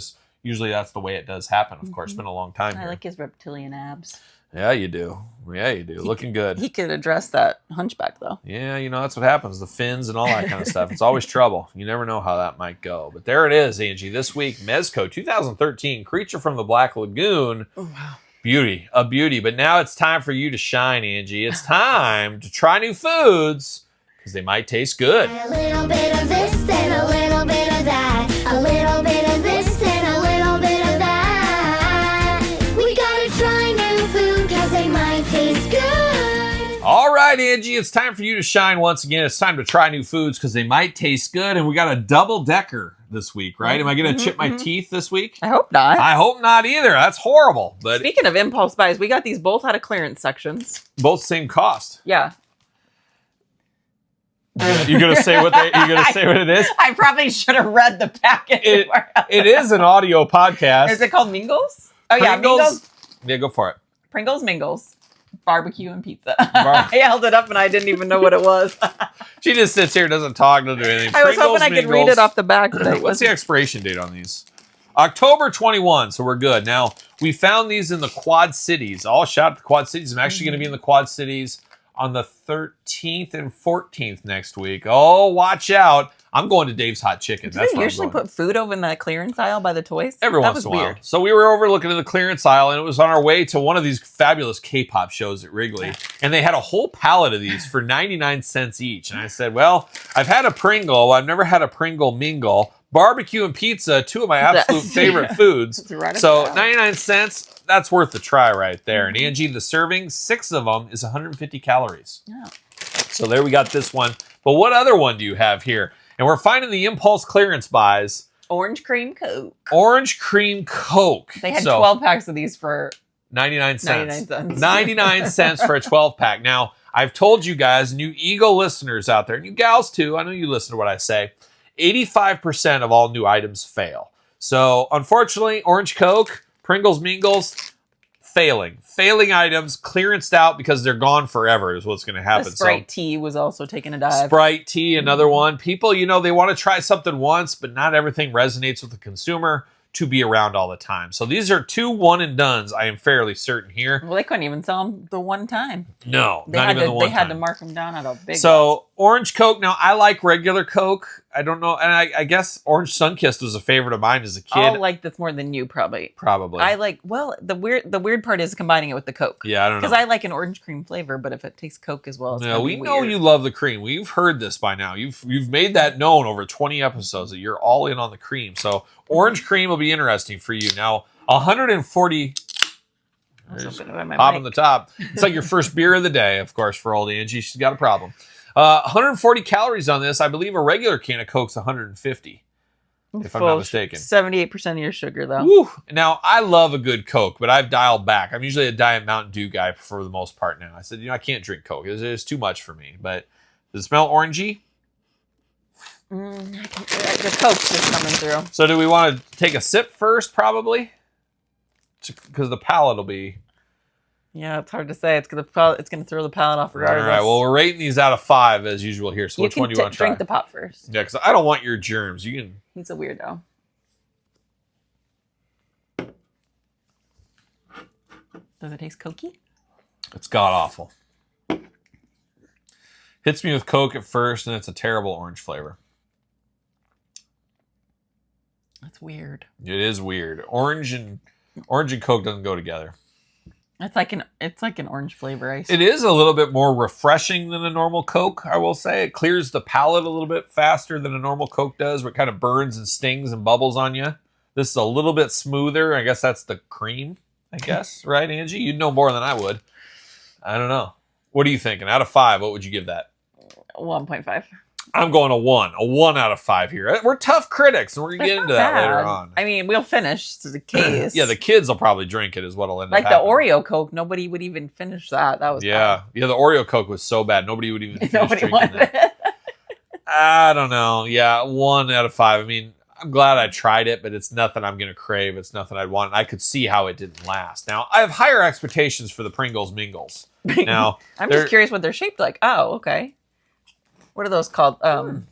Speaker 2: Usually that's the way it does happen. Of course, it's been a long time.
Speaker 3: I like his reptilian abs.
Speaker 2: Yeah, you do. Yeah, you do. Looking good.
Speaker 3: He could address that hunchback, though.
Speaker 2: Yeah, that's what happens. The fins and all that kind of stuff. It's always trouble. You never know how that might go. But there it is, Angie. This week, Mezco 2013, Creature from the Black Lagoon.
Speaker 3: Oh, wow.
Speaker 2: Beauty, a beauty. But now it's time for you to shine, Angie. It's time to try new foods because they might taste good.
Speaker 4: A little bit of this and a little bit of that. A little bit of this and a little bit of that. We gotta try new food because they might taste good.
Speaker 2: All right, Angie, it's time for you to shine once again. It's time to try new foods because they might taste good. And we got a double-decker this week, right? Am I going to chip my teeth this week?
Speaker 3: I hope not.
Speaker 2: I hope not either. That's horrible. But
Speaker 3: Speaking of impulse buys, we got these both out of clearance sections.
Speaker 2: both same cost.
Speaker 3: Yeah.
Speaker 2: You gonna say what it is?
Speaker 3: I probably should have read the packet.
Speaker 2: It is an audio podcast.
Speaker 3: Is it called Mingles? Oh, yeah,
Speaker 2: Pringles?
Speaker 3: Mingles.
Speaker 2: Yeah, go for it.
Speaker 3: Pringles, Mingles. Barbecue and pizza. I held it up and I didn't even know what it was.
Speaker 2: She just sits here, doesn't talk, doesn't do anything.
Speaker 3: I was hoping I could read
Speaker 2: Mingles.
Speaker 3: it off the back. But
Speaker 2: What's the expiration date on these? October 21, so we're good. Now, we found these in the Quad Cities. All shout out to the Quad Cities. I'm actually going to be in the Quad Cities on the 13th and 14th next week. Oh, watch out. I'm going to Dave's Hot Chicken.
Speaker 3: Do they usually put food over in the clearance aisle by the toys?
Speaker 2: Every once in a while. So we were over looking in the clearance aisle, and it was on our way to one of these fabulous K-pop shows at Wrigley. And they had a whole pallet of these for 99 cents each. And I said, well, I've had a Pringle. I've never had a Pringle Mingle. Barbecue and pizza, two of my absolute favorite foods. So 99 cents, that's worth the try right there. And Angie, the serving, 6 of them is 150 calories.
Speaker 3: Yeah.
Speaker 2: So there we got this one. But what other one do you have here? And we're finding the impulse clearance buys.
Speaker 3: Orange cream Coke.
Speaker 2: Orange cream Coke.
Speaker 3: They had 12 packs of these for
Speaker 2: 99 cents.
Speaker 3: 99 cents.
Speaker 2: 99 cents for a 12 pack. Now, I've told you guys, and you Eagle listeners out there, and you gals too, I know you listen to what I say, 85% of all new items fail. So, unfortunately, Orange Coke, Pringles Mingles, failing items, clearanced out because they're gone forever is what's going to happen.
Speaker 3: The Sprite tea was also taking a dive.
Speaker 2: Sprite tea, another one. People, they want to try something once, but not everything resonates with the consumer to be around all the time. So these are 2 one-and-dones, I am fairly certain here.
Speaker 3: Well, they couldn't even sell them the one time.
Speaker 2: No, not even the one time.
Speaker 3: They had to mark them down at a big
Speaker 2: So, Orange Coke. Now, I like regular Coke. I don't know. And I guess Orange Sunkist was a favorite of mine as a kid.
Speaker 3: I'll like this more than you, probably.
Speaker 2: Probably.
Speaker 3: I like, the weird part is combining it with the Coke.
Speaker 2: Yeah, I don't know.
Speaker 3: Because I like an orange cream flavor, but if it tastes Coke as well, it's
Speaker 2: no, we know you love the cream. We've heard this by now. You've made that known over 20 episodes that you're all in on the cream. So, orange cream will be interesting for you. Now, 140... Pop on the top. It's like your first beer of the day, of course, for old Angie. She's got a problem. 140 calories on this. I believe a regular can of Coke's 150, if I'm not mistaken.
Speaker 3: 78% of your sugar, though.
Speaker 2: Woo. Now, I love a good Coke, but I've dialed back. I'm usually a Diet Mountain Dew guy for the most part now. I said, I can't drink Coke. It's too much for me. But does it smell orangey?
Speaker 3: The Coke's just coming through.
Speaker 2: So do we want to take a sip first, probably? Because the palate will be...
Speaker 3: Yeah, it's hard to say. It's gonna throw the palate off regardless.
Speaker 2: All right, well, we're rating these out of 5 as usual here. So which one do you want to try?
Speaker 3: Drink the pop first.
Speaker 2: Yeah, because I don't want your germs. You can...
Speaker 3: He's a weirdo. Does it taste cokey?
Speaker 2: It's god-awful. Hits me with Coke at first, and it's a terrible orange flavor.
Speaker 3: That's weird.
Speaker 2: It is weird. Orange and Coke doesn't go together.
Speaker 3: It's like an orange flavor ice.
Speaker 2: It is a little bit more refreshing than a normal Coke, I will say. It clears the palate a little bit faster than a normal Coke does, where it kind of burns and stings and bubbles on you. This is a little bit smoother. I guess that's the cream, I guess. Right, Angie? You'd know more than I would. I don't know. What are you thinking? Out of 5, what would you give that?
Speaker 3: 1.5.
Speaker 2: I'm going a 1. A 1 out of 5 here. We're tough critics, and we're going to get into that later on.
Speaker 3: I mean, we'll finish the case.
Speaker 2: Yeah, the kids will probably drink it is what'll end up
Speaker 3: happening.
Speaker 2: Like
Speaker 3: the Oreo Coke, nobody would even finish that. That was
Speaker 2: bad. Yeah, the Oreo Coke was so bad, nobody would even finish drinking that. I don't know. Yeah, 1 out of 5. I mean, I'm glad I tried it, but it's nothing I'm going to crave. It's nothing I'd want. I could see how it didn't last. Now, I have higher expectations for the Pringles Mingles. Now,
Speaker 3: I'm just curious what they're shaped like. Oh, okay. What are those called?
Speaker 2: Well,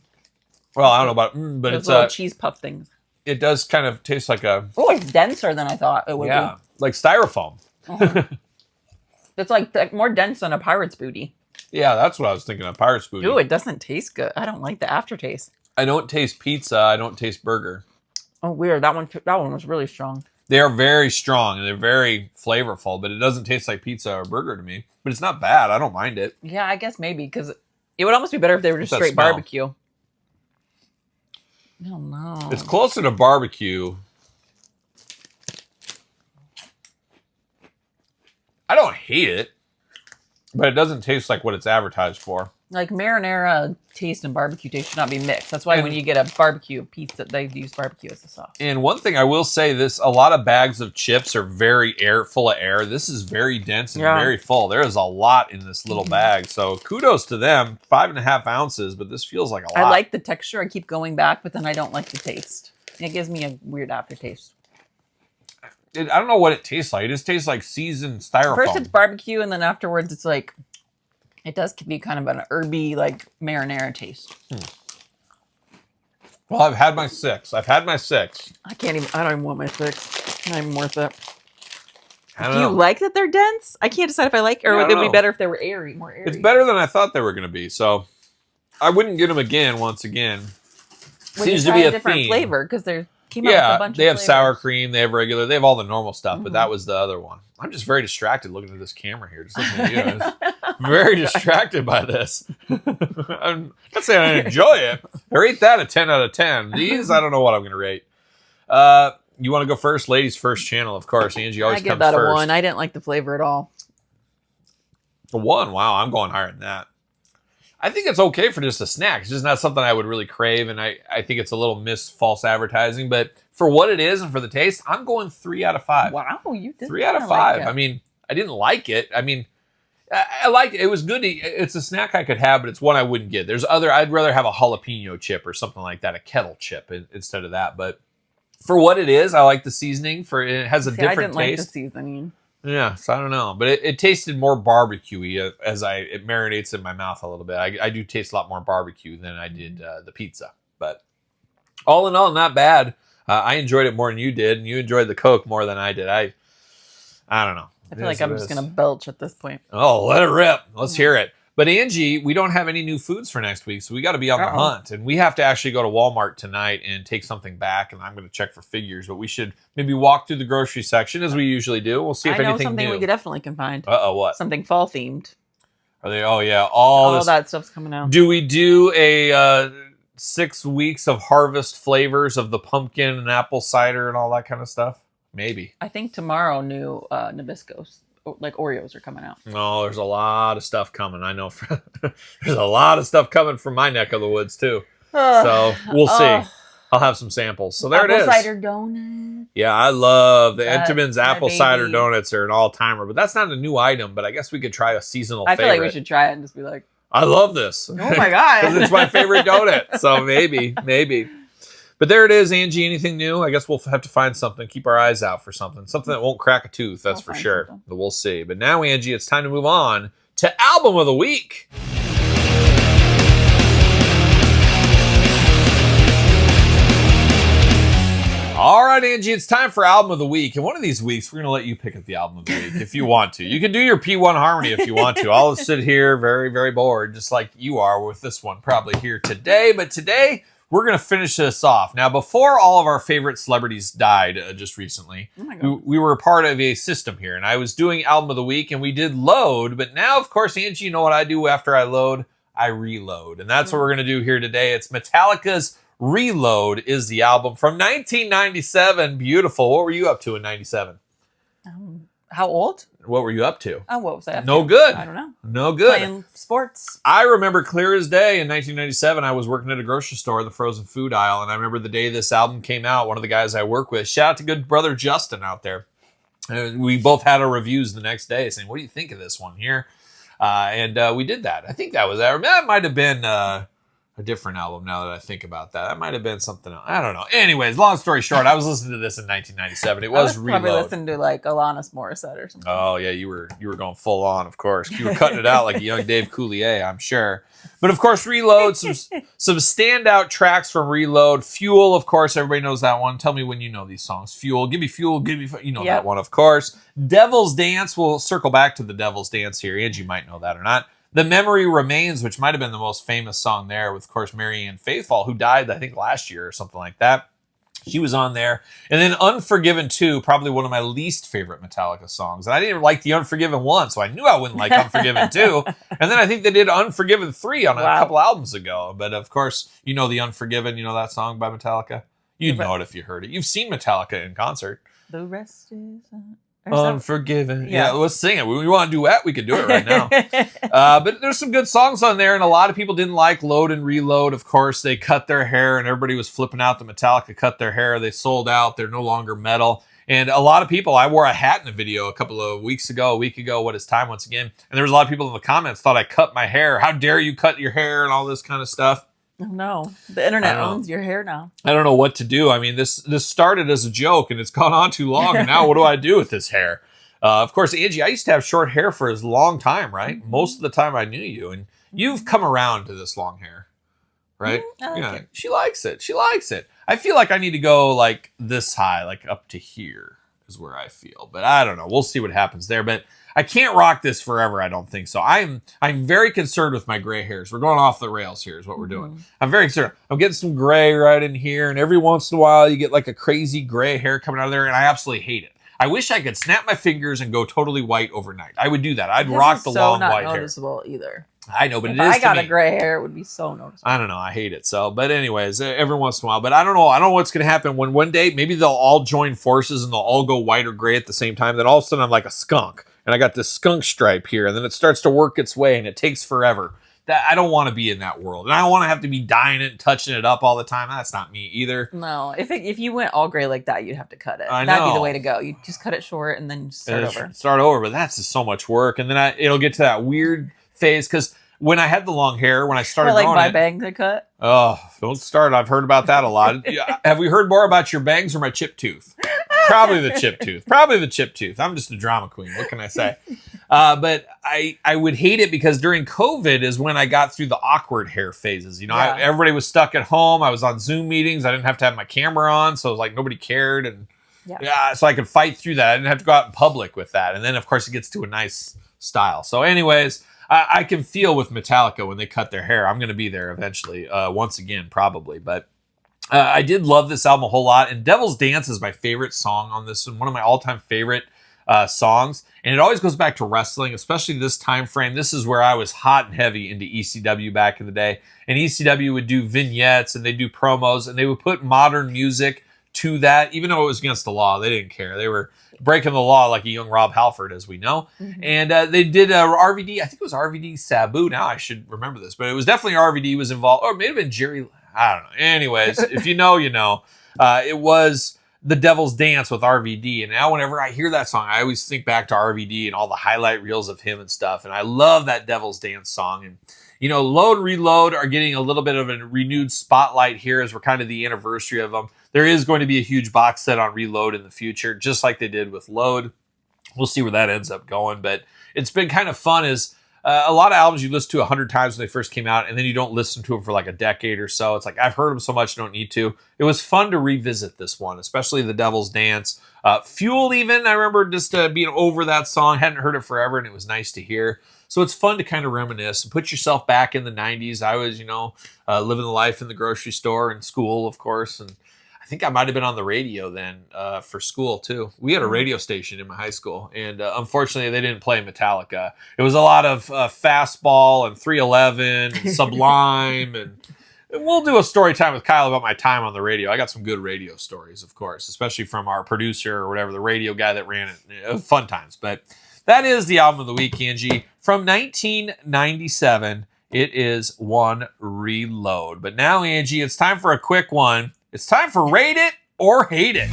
Speaker 2: I don't know about, but
Speaker 3: those
Speaker 2: it's
Speaker 3: little cheese puff things.
Speaker 2: It does kind of taste like a...
Speaker 3: Oh, it's denser than I thought it would be.
Speaker 2: Like styrofoam.
Speaker 3: It's like more dense than a Pirate's Booty.
Speaker 2: Yeah, that's what I was thinking of, Pirate's Booty.
Speaker 3: Ooh, it doesn't taste good. I don't like the aftertaste.
Speaker 2: I don't taste pizza. I don't taste burger.
Speaker 3: Oh, weird. That one was really strong.
Speaker 2: They are very strong and they're very flavorful, but it doesn't taste like pizza or burger to me. But it's not bad. I don't mind it.
Speaker 3: Yeah, I guess maybe because it would almost be better if they were just
Speaker 2: What's that
Speaker 3: straight
Speaker 2: smell?
Speaker 3: barbecue. I don't know.
Speaker 2: It's closer to barbecue. I don't hate it, but it doesn't taste like what it's advertised for.
Speaker 3: Like marinara taste and barbecue taste should not be mixed. That's why when you get a barbecue pizza, they use barbecue as the sauce.
Speaker 2: And one thing I will say, a lot of bags of chips are very full of air. This is very dense and very full. There is a lot in this little bag. So kudos to them. 5.5 ounces, but this feels like a lot.
Speaker 3: I like the texture. I keep going back, but then I don't like the taste. It gives me a weird aftertaste.
Speaker 2: I don't know what it tastes like. It just tastes like seasoned styrofoam.
Speaker 3: First it's barbecue, and then afterwards it's like, it does be kind of an herby, like marinara taste.
Speaker 2: Well, I've had my 6. I
Speaker 3: don't even want my 6. Not even worth it.
Speaker 2: Do
Speaker 3: you like that they're dense? I can't decide if I like it, or would it be better if they were more airy?
Speaker 2: It's better than I thought they were going to be, so I wouldn't get them again once again. Seems to be a
Speaker 3: different
Speaker 2: theme.
Speaker 3: Flavor, because they're came out with a bunch
Speaker 2: they
Speaker 3: of
Speaker 2: have
Speaker 3: flavors.
Speaker 2: sour cream, they have regular, they have all the normal stuff, but that was the other one. I'm just very distracted looking at this camera here. Just looking at you. I'm very distracted by this. I'm not saying I enjoy it. I rate that a 10 out of 10. These, I don't know what I'm going to rate. You want to go first? Ladies first channel, of course. Angie always comes first.
Speaker 3: I give that a 1. I didn't like the flavor at all.
Speaker 2: A 1? Wow, I'm going higher than that. I think it's okay for just a snack. It's just not something I would really crave, and I think it's a little false advertising. But for what it is and for the taste, I'm going 3 out of 5.
Speaker 3: Wow, you did
Speaker 2: 3 out of 5. I mean, I didn't like it. I mean, I liked it. It was good. It's a snack I could have, but it's one I wouldn't get. I'd rather have a jalapeno chip or something like that, a kettle chip instead of that. But for what it is, I like the seasoning. It has a different taste.
Speaker 3: I didn't like the seasoning.
Speaker 2: Yeah, so I don't know, but it tasted more barbecue-y as it marinates in my mouth a little bit. I do taste a lot more barbecue than I did the pizza, but all in all, not bad. I enjoyed it more than you did, and you enjoyed the Coke more than I did. I don't know.
Speaker 3: I feel like I'm just gonna belch at this point.
Speaker 2: Oh, let it rip! Let's hear it. But Angie, we don't have any new foods for next week, so we got to be on the hunt. And we have to actually go to Walmart tonight and take something back, and I'm going to check for figures. But we should maybe walk through the grocery section as we usually do. We'll see if anything new. I know something
Speaker 3: we definitely can find.
Speaker 2: Uh-oh, what?
Speaker 3: Something fall-themed.
Speaker 2: Are they? Oh, yeah. All
Speaker 3: that stuff's coming out.
Speaker 2: Do we do a 6 weeks of harvest flavors of the pumpkin and apple cider and all that kind of stuff? Maybe.
Speaker 3: I think tomorrow new Nabiscos. Like Oreos are coming out.
Speaker 2: No, there's a lot of stuff coming. I know there's a lot of stuff coming from my neck of the woods too. So we'll see. I'll have some samples. So there it is.
Speaker 3: Apple cider donuts.
Speaker 2: Yeah, I love the Entenmann's apple cider donuts are an all-timer, but that's not a new item, but I guess we could try a seasonal favorite.
Speaker 3: I feel like we should try it and just be like,
Speaker 2: I love this.
Speaker 3: Oh my God.
Speaker 2: Because it's my favorite donut. So maybe. But there it is, Angie. Anything new? I guess we'll have to find something. Keep our eyes out for something. Something that won't crack a tooth, that's for sure. But we'll see. But now, Angie, it's time to move on to Album of the Week. All right, Angie, it's time for Album of the Week. And one of these weeks, we're going to let you pick at the Album of the Week if you want to. You can do your P1 Harmony if you want to. I'll sit here very, very bored, just like you are with this one probably here today. But today, we're going to finish this off. Now, before all of our favorite celebrities died just recently, we were a part of a system here, and I was doing Album of the Week, and we did load, but now, of course, Angie, you know what I do after I load? I reload, and that's what we're going to do here today. It's Metallica's Reload is the album from 1997. Beautiful. What were you up to in 97?
Speaker 3: How old?
Speaker 2: What were you up to?
Speaker 3: Oh, what was I up to?
Speaker 2: No good.
Speaker 3: I don't know.
Speaker 2: No good.
Speaker 3: Playing sports.
Speaker 2: I remember clear as day in 1997, I was working at a grocery store in the frozen food aisle, and I remember the day this album came out, one of the guys I work with, shout out to good brother Justin out there. We both had our reviews the next day saying, what do you think of this one here? And we did that. I think that might have been a different album now that I think about that. That might have been something else. I don't know. Anyways, long story short, I was listening to this in 1997. It was Reload.
Speaker 3: Probably listening to like Alanis Morissette or something.
Speaker 2: Oh yeah, you were going full on, of course. You were cutting it out like a young Dave Coulier, I'm sure. But of course, Reload, some standout tracks from Reload. Fuel, of course, everybody knows that one. Tell me when you know these songs. Fuel, give me fuel, you know that one, of course. Devil's Dance, we'll circle back to the Devil's Dance here. Angie might know that or not. The Memory Remains, which might have been the most famous song there with, of course, Marianne Faithfull, who died, I think, last year or something like that. She was on there. And then Unforgiven 2, probably one of my least favorite Metallica songs. And I didn't like the Unforgiven 1, so I knew I wouldn't like Unforgiven 2. And then I think they did Unforgiven 3 on a couple albums ago. But of course, you know the Unforgiven, you know that song by Metallica? You'd know it if you heard it. You've seen Metallica in concert.
Speaker 3: The rest is...
Speaker 2: Unforgiven. Yeah, let's sing it. We want to duet, we could do it right now. But there's some good songs on there, and a lot of people didn't like Load and Reload. Of course, they cut their hair, and everybody was flipping out that Metallica cut their hair. They sold out. They're no longer metal. And a lot of people, I wore a hat in a video a week ago, What Is Time once again. And there was a lot of people in the comments thought I cut my hair. How dare you cut your hair and all this kind of stuff.
Speaker 3: No, the internet owns your hair now.
Speaker 2: I don't know what to do. I mean, this started as a joke, and it's gone on too long, and now what do I do with this hair? Of course, Angie, I used to have short hair for a long time, right? Mm-hmm. Most of the time I knew you, and you've come around to this long hair, right?
Speaker 3: I like it.
Speaker 2: She likes it. I feel like I need to go like this high, like up to here is where I feel. But I don't know. We'll see what happens there. But I can't rock this forever, I don't think so. I'm very concerned with my gray hairs. We're going off the rails here is what we're doing. I'm very concerned. I'm getting some gray right in here, and every once in a while you get like a crazy gray hair coming out of there, and I absolutely hate it. I wish I could snap my fingers and go totally white overnight. I would do that. I'd rock the long white hair. It's not noticeable
Speaker 3: either.
Speaker 2: I know, but
Speaker 3: if
Speaker 2: it is.
Speaker 3: I got a gray hair, it would be so noticeable.
Speaker 2: I don't know. I hate it. So, but anyways, every once in a while. But I don't know. I don't know what's going to happen when one day maybe they'll all join forces and they'll all go white or gray at the same time. Then all of a sudden I'm like a skunk, and I got this skunk stripe here, and then it starts to work its way, and it takes forever. That I don't want to be in that world, and I don't want to have to be dyeing it and touching it up all the time. That's not me either.
Speaker 3: No, if you went all gray like that, you'd have to cut it.
Speaker 2: I know.
Speaker 3: That'd be the way to go. You just cut it short and then start over.
Speaker 2: But that's just so much work, and then it'll get to that weird phase because when I had the long hair, when I started
Speaker 3: like
Speaker 2: growing
Speaker 3: my
Speaker 2: it,
Speaker 3: bangs are cut.
Speaker 2: Oh, don't start. I've heard about that a lot. Have we heard more about your bangs or my chip tooth? Probably the chip tooth. I'm just a drama queen. What can I say? But I would hate it because during COVID is when I got through the awkward hair phases. You know, everybody was stuck at home. I was on Zoom meetings. I didn't have to have my camera on. So it was like nobody cared. And so I could fight through that. I didn't have to go out in public with that. And then, of course, it gets to a nice style. So anyways, I can feel with Metallica when they cut their hair. I'm going to be there eventually, once again, probably. But I did love this album a whole lot. And Devil's Dance is my favorite song on this one of my all-time favorite songs. And it always goes back to wrestling, especially this time frame. This is where I was hot and heavy into ECW back in the day. And ECW would do vignettes and they'd do promos and they would put modern music to that, even though it was against the law. They didn't care. They were breaking the law like a young Rob Halford, as we know. Mm-hmm. And they did RVD. I think it was RVD Sabu. Now I should remember this, but it was definitely RVD was involved. Or it may have been Jerry. I don't know. Anyways, if you know, you know. It was The Devil's Dance with RVD. And now whenever I hear that song, I always think back to RVD and all the highlight reels of him and stuff. And I love that Devil's Dance song. And, you know, Load and Reload are getting a little bit of a renewed spotlight here as we're kind of the anniversary of them. There is going to be a huge box set on Reload in the future, just like they did with Load. We'll see where that ends up going. But it's been kind of fun as a lot of albums you listen to 100 times when they first came out, and then you don't listen to them for like a decade or so. It's like, I've heard them so much, I don't need to. It was fun to revisit this one, especially The Devil's Dance. Fuel even, I remember just being over that song. Hadn't heard it forever, and it was nice to hear. So it's fun to kind of reminisce and put yourself back in the 90s. I was, you know, living the life in the grocery store and school, of course, and I think I might have been on the radio then for school, too. We had a radio station in my high school, and unfortunately, they didn't play Metallica. It was a lot of Fastball and 311 and Sublime, and we'll do a story time with Kyle about my time on the radio. I got some good radio stories, of course, especially from our producer or whatever, the radio guy that ran it. Fun times. But that is the album of the week, Angie. From 1997, it is One Reload. But now, Angie, it's time for a quick one. It's time for Rate It or Hate It.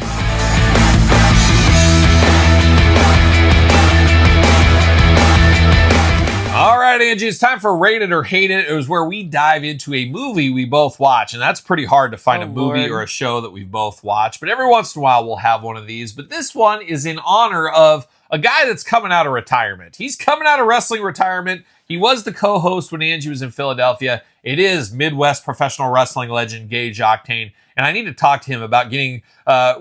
Speaker 2: All right, Angie, it's time for Rate It or Hate It. It was where we dive into a movie we both watch, and that's pretty hard to find a movie or a show that we both watch, but every once in a while we'll have one of these. But this one is in honor of a guy that's coming out of retirement. He's coming out of wrestling retirement. He was the co-host when Angie was in Philadelphia. It is Midwest professional wrestling legend Gage Octane. And I need to talk to him about getting,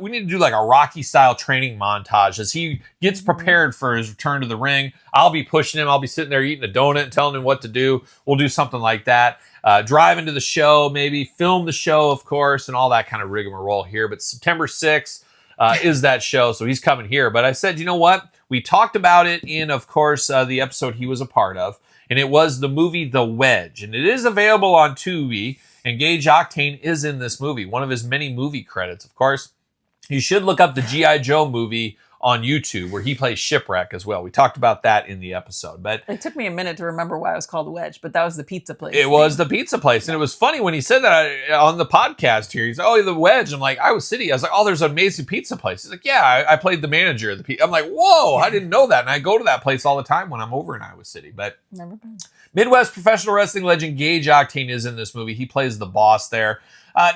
Speaker 2: we need to do like a Rocky style training montage as he gets prepared for his return to the ring. I'll be pushing him. I'll be sitting there eating a donut and telling him what to do. We'll do something like that. Drive into the show, maybe film the show, of course, and all that kind of rigmarole here. But September 6th is that show. So he's coming here. But I said, you know what? We talked about it in, of course, the episode he was a part of. And it was the movie The Wedge. And it is available on Tubi. And Gage Octane is in this movie, one of his many movie credits, of course. You should look up the G.I. Joe movie on YouTube where he plays Shipwreck as well. We talked about that in the episode. But
Speaker 3: it took me a minute to remember why it was called Wedge, but that was the pizza place.
Speaker 2: It was the pizza place. And it was funny when he said that on the podcast here. He's like, oh, the Wedge. I'm like, Iowa City. I was like, oh, there's an amazing pizza place. He's like, yeah, I played the manager of the pizza. I'm like, whoa, I didn't know that. And I go to that place all the time when I'm over in Iowa City. But
Speaker 3: never been.
Speaker 2: Midwest professional wrestling legend Gage Octane is in this movie. He plays the boss there.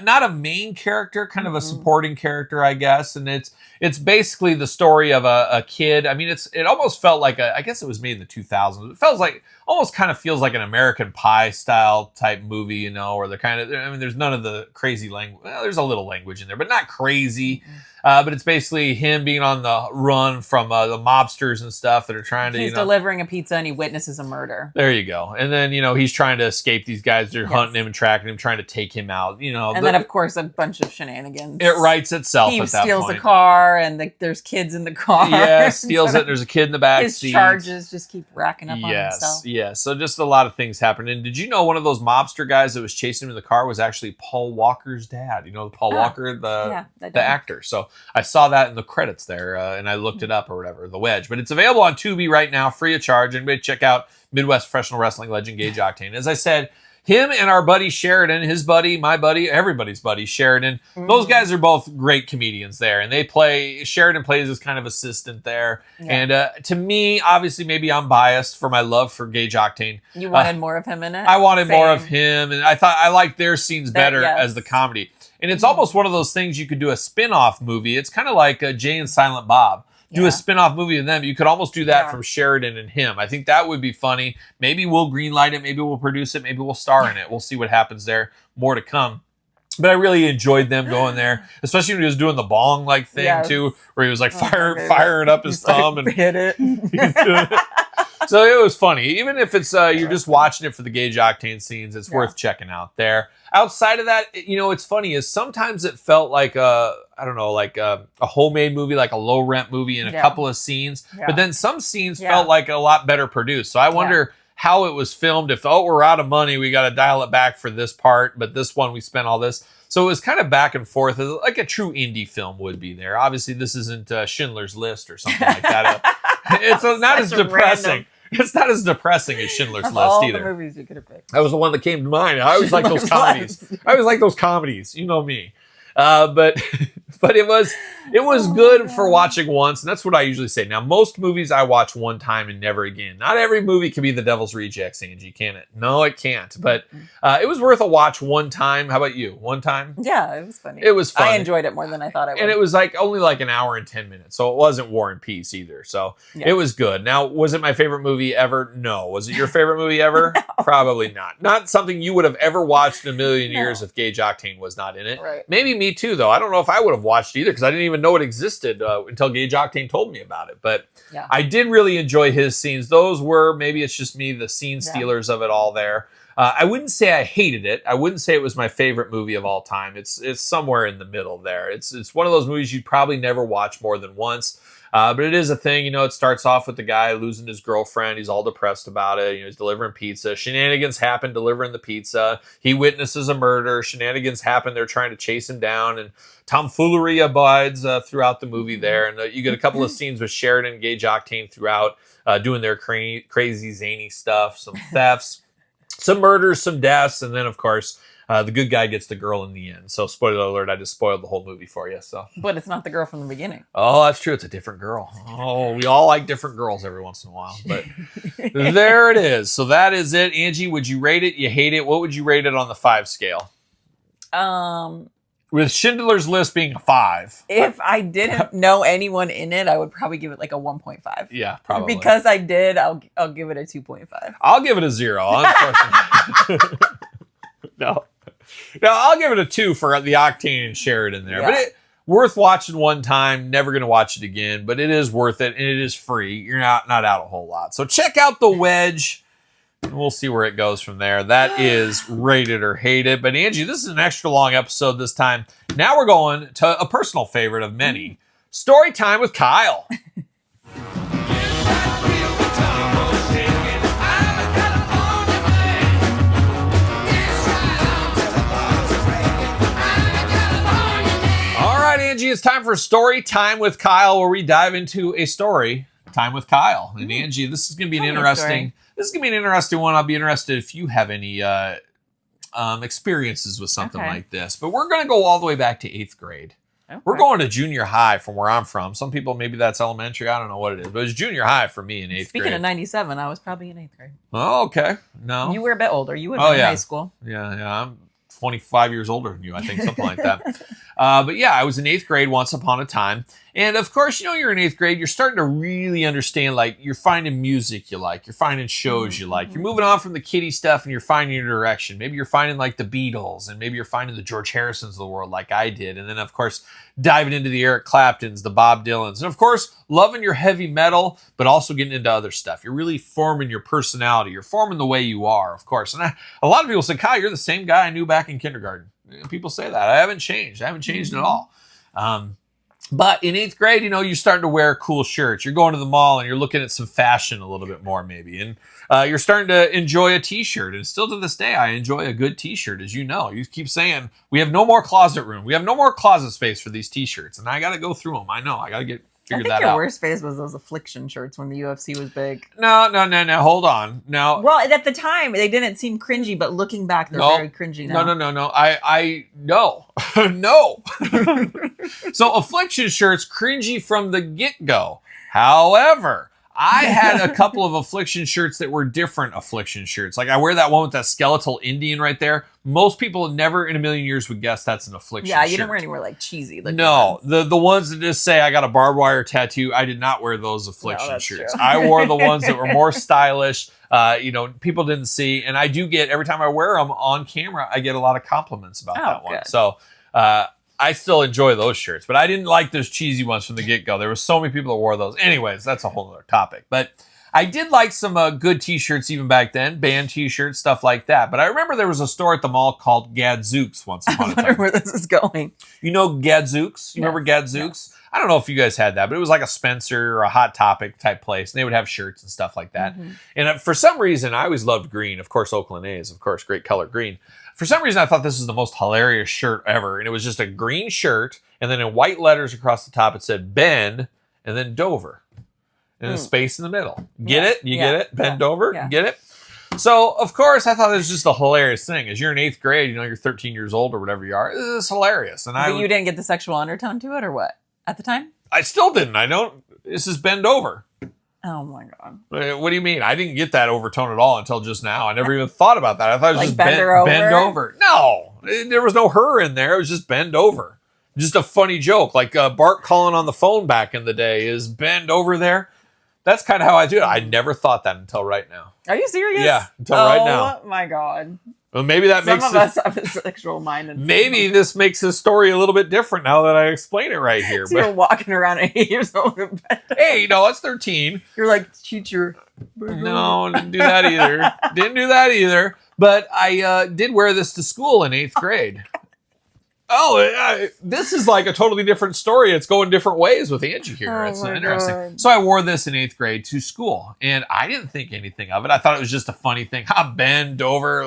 Speaker 2: Not a main character, kind of a supporting character, I guess. And it's basically the story of a kid. I mean, it almost felt like I guess it was made in the 2000s. It feels like, almost kind of feels like an American Pie style type movie, you know, where they're kind of, I mean, there's none of the crazy language. Well, there's a little language in there, but not crazy. But it's basically him being on the run from the mobsters and stuff that are trying to,
Speaker 3: he's delivering a pizza and he witnesses a murder.
Speaker 2: There you go. And then, he's trying to escape these guys. They're hunting him and tracking him, trying to take him out,
Speaker 3: And then, of course, a bunch of shenanigans.
Speaker 2: It writes itself at that point.
Speaker 3: He steals the car and there's kids in the car.
Speaker 2: Yeah, steals it. There's a kid in the back seat.
Speaker 3: His charges just keep racking up on himself.
Speaker 2: Yes. So just a lot of things happen. And did you know one of those mobster guys that was chasing him in the car was actually Paul Walker's dad? Paul Walker, the actor. So I saw that in the credits there, and I looked it up or whatever, The Wedge. But it's available on Tubi right now, free of charge. Anybody check out Midwest professional wrestling legend Gage Octane. As I said, him and our buddy Sheridan, his buddy, my buddy, everybody's buddy Sheridan. Those guys are both great comedians there, and Sheridan plays as kind of assistant there. Yeah. And to me, obviously, maybe I'm biased for my love for Gage Octane.
Speaker 3: You wanted more of him in it?
Speaker 2: I wanted more of him, and I thought I liked their scenes better as the comedy. And it's almost one of those things you could do a spin-off movie. It's kind of like Jay and Silent Bob. Do a spin-off movie with them. You could almost do that from Sheridan and him. I think that would be funny. Maybe we'll greenlight it. Maybe we'll produce it. Maybe we'll star in it. We'll see what happens there. More to come. But I really enjoyed them going there, especially when he was doing the bong thing too, where he was firing up his thumb and
Speaker 3: hit it.
Speaker 2: So it was funny. Even if it's you're just watching it for the Gage Octane scenes, it's worth checking out there. Outside of that, it's funny is sometimes it felt like a homemade movie, like a low rent movie in a couple of scenes. Yeah. But then some scenes felt like a lot better produced. So I wonder how it was filmed. If, we're out of money, we got to dial it back for this part. But this one, we spent all this. So it was kind of back and forth, like a true indie film would be there. Obviously, this isn't Schindler's List or something like that. It's not as depressing. It's not as depressing as Schindler's List
Speaker 3: all
Speaker 2: either.
Speaker 3: The movies you could have picked.
Speaker 2: That was the one that came to mind. I always like those comedies. I always like those comedies. You know me. But it was good for watching once, and that's what I usually say. Now, most movies I watch one time and never again. Not every movie can be The Devil's Rejects, Angie, can it? No, it can't. But it was worth a watch one time. How about you? One time?
Speaker 3: Yeah, it was funny.
Speaker 2: It was fun.
Speaker 3: I enjoyed it more than I thought I would.
Speaker 2: And it was only an hour and 10 minutes, so it wasn't War and Peace either. So it was good. Now, was it my favorite movie ever? No. Was it your favorite movie ever? No. Probably not. Not something you would have ever watched in a million years if Gage Octane was not in it.
Speaker 3: Right.
Speaker 2: Maybe me too, though. I don't know if I would have watched either because I didn't even know it existed until Gage Octane told me about it. But I did really enjoy his scenes. Those were, maybe it's just me, the scene stealers of it all there. I wouldn't say I hated it. I wouldn't say it was my favorite movie of all time. It's somewhere in the middle there. It's one of those movies you'd probably never watch more than once. But it is a thing, it starts off with the guy losing his girlfriend. He's all depressed about it. He's delivering pizza. Shenanigans happen delivering the pizza. He witnesses a murder. Shenanigans happen. They're trying to chase him down. And tomfoolery abides throughout the movie there. And you get a couple of scenes with Sheridan and Gage Octane throughout doing their crazy, zany stuff. Some thefts, some murders, some deaths. And then, of course, the good guy gets the girl in the end. So, spoiler alert, I just spoiled the whole movie for you. So,
Speaker 3: but it's not the girl from the beginning.
Speaker 2: Oh, that's true. It's a different girl. Oh, we all like different girls every once in a while. But there it is. So that is it. Angie, would you rate it? You hate it? What would you rate it on the 5 scale? With Schindler's List being a 5.
Speaker 3: If I didn't know anyone in it, I would probably give it a 1.5.
Speaker 2: Yeah, probably.
Speaker 3: Because I did, I'll give it a 2.5.
Speaker 2: I'll give it a 0, unfortunately. No, I'll give it a 2 for the Octane and Sheridan there.
Speaker 3: Yeah.
Speaker 2: But worth watching one time. Never going to watch it again, but it is worth it, and it is free. You're not out a whole lot. So check out the Wedge, and we'll see where it goes from there. That is rated or hated. But Angie, this is an extra long episode this time. Now we're going to a personal favorite of many. Story time with Kyle. Angie, it's time for Story Time with Kyle, where we dive into a story time with Kyle. And Angie, this is going to be an interesting one. I'll be interested if you have any experiences with something like this. But we're going to go all the way back to 8th grade. Okay. We're going to junior high from where I'm from. Some people, maybe that's elementary. I don't know what it is. But it's junior high for me in 8th grade.
Speaker 3: Speaking of 97, I was probably in 8th grade.
Speaker 2: Oh, okay. No.
Speaker 3: You were a bit older. You would have been in high school.
Speaker 2: Yeah. I'm 25 years older than you, I think, something like that. But yeah, I was in 8th grade once upon a time. And of course, you're in 8th grade, you're starting to really understand, like, you're finding music you like, you're finding shows you like, you're moving on from the kiddie stuff and you're finding your direction. Maybe you're finding like the Beatles, and maybe you're finding the George Harrisons of the world like I did. And then of course, diving into the Eric Claptons, the Bob Dylans, and of course, loving your heavy metal, but also getting into other stuff. You're really forming your personality. You're forming the way you are, of course. And a lot of people say, Kyle, you're the same guy I knew back in kindergarten. People say that. I haven't changed. At all. But in 8th grade, you're starting to wear cool shirts. You're going to the mall and you're looking at some fashion a little bit more maybe. And you're starting to enjoy a t-shirt. And still to this day, I enjoy a good t-shirt, as you know. You keep saying, we have no more closet room. We have no more closet space for these t-shirts. And I got to go through them. I know. I got to figure that out. I think
Speaker 3: your worst phase was those Affliction shirts when the UFC was big.
Speaker 2: No. Hold on. No.
Speaker 3: Well, at the time, they didn't seem cringy, but looking back, they're very cringy now.
Speaker 2: No. No. No. So Affliction shirts, cringy from the get-go. However, I had a couple of Affliction shirts that were different Affliction shirts. Like I wear that one with that skeletal Indian right there. Most people never in a million years would guess that's an Affliction shirt.
Speaker 3: Yeah, you didn't wear anywhere like cheasy.
Speaker 2: No, the ones that just say I got a barbed wire tattoo, I did not wear those Affliction shirts.
Speaker 3: True.
Speaker 2: I wore the ones that were more stylish. People didn't see. And I do get, every time I wear them on camera, I get a lot of compliments about that one.
Speaker 3: Good.
Speaker 2: So, I still enjoy those shirts, but I didn't like those cheesy ones from the get-go. There were so many people that wore those. Anyways, that's a whole other topic. But I did like some good t-shirts even back then, band t-shirts, stuff like that. But I remember there was a store at the mall called Gadzooks once upon a time.
Speaker 3: I wonder where this is going.
Speaker 2: You know Gadzooks? You remember Gadzooks? Yeah. I don't know if you guys had that, but it was like a Spencer or a Hot Topic type place. And they would have shirts and stuff like that. Mm-hmm. And for some reason, I always loved green. Of course, Oakland A's, of course, great color green. For some reason, I thought this was the most hilarious shirt ever. And it was just a green shirt. And then in white letters across the top, it said Ben and then Dover. And a space in the middle. Get it? You get it? Ben Dover?
Speaker 3: Yeah.
Speaker 2: Get it? So, of course, I thought it was just a hilarious thing. As you're in 8th grade, you're 13 years old or whatever you are. This is hilarious. And
Speaker 3: but you didn't get the sexual undertone to it or what? At the time?
Speaker 2: I still didn't. This is Ben Dover.
Speaker 3: Oh my God.
Speaker 2: What do you mean? I didn't get that overtone at all until just now. I never even thought about that. I thought it was just
Speaker 3: bend
Speaker 2: over. No, there was no her in there. It was just bend over. Just a funny joke. Like Bart calling on the phone back in the day is bend over there. That's kind of how I do it. I never thought that until right now.
Speaker 3: Are you serious?
Speaker 2: Yeah, until right now.
Speaker 3: Oh my God.
Speaker 2: Well, maybe that makes
Speaker 3: some of us have a sexual mind. And
Speaker 2: maybe this makes his story a little bit different now that I explain it right here.
Speaker 3: So you're walking around at 8 years old.
Speaker 2: Hey, no, it's 13.
Speaker 3: You're like, teacher.
Speaker 2: No, didn't do that either. But I did wear this to school in 8th grade. This is like a totally different story. It's going different ways with Angie here. It's interesting. God. So I wore this in 8th grade to school, and I didn't think anything of it. I thought it was just a funny thing. Bend over,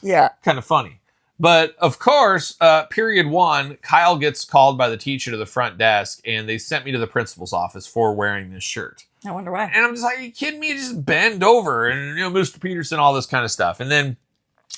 Speaker 3: yeah,
Speaker 2: kind of funny. But of course, period 1, Kyle gets called by the teacher to the front desk, and they sent me to the principal's office for wearing this shirt.
Speaker 3: I wonder why.
Speaker 2: And I'm just like, are you kidding me? Just bend over, and Mr. Peterson, all this kind of stuff. And then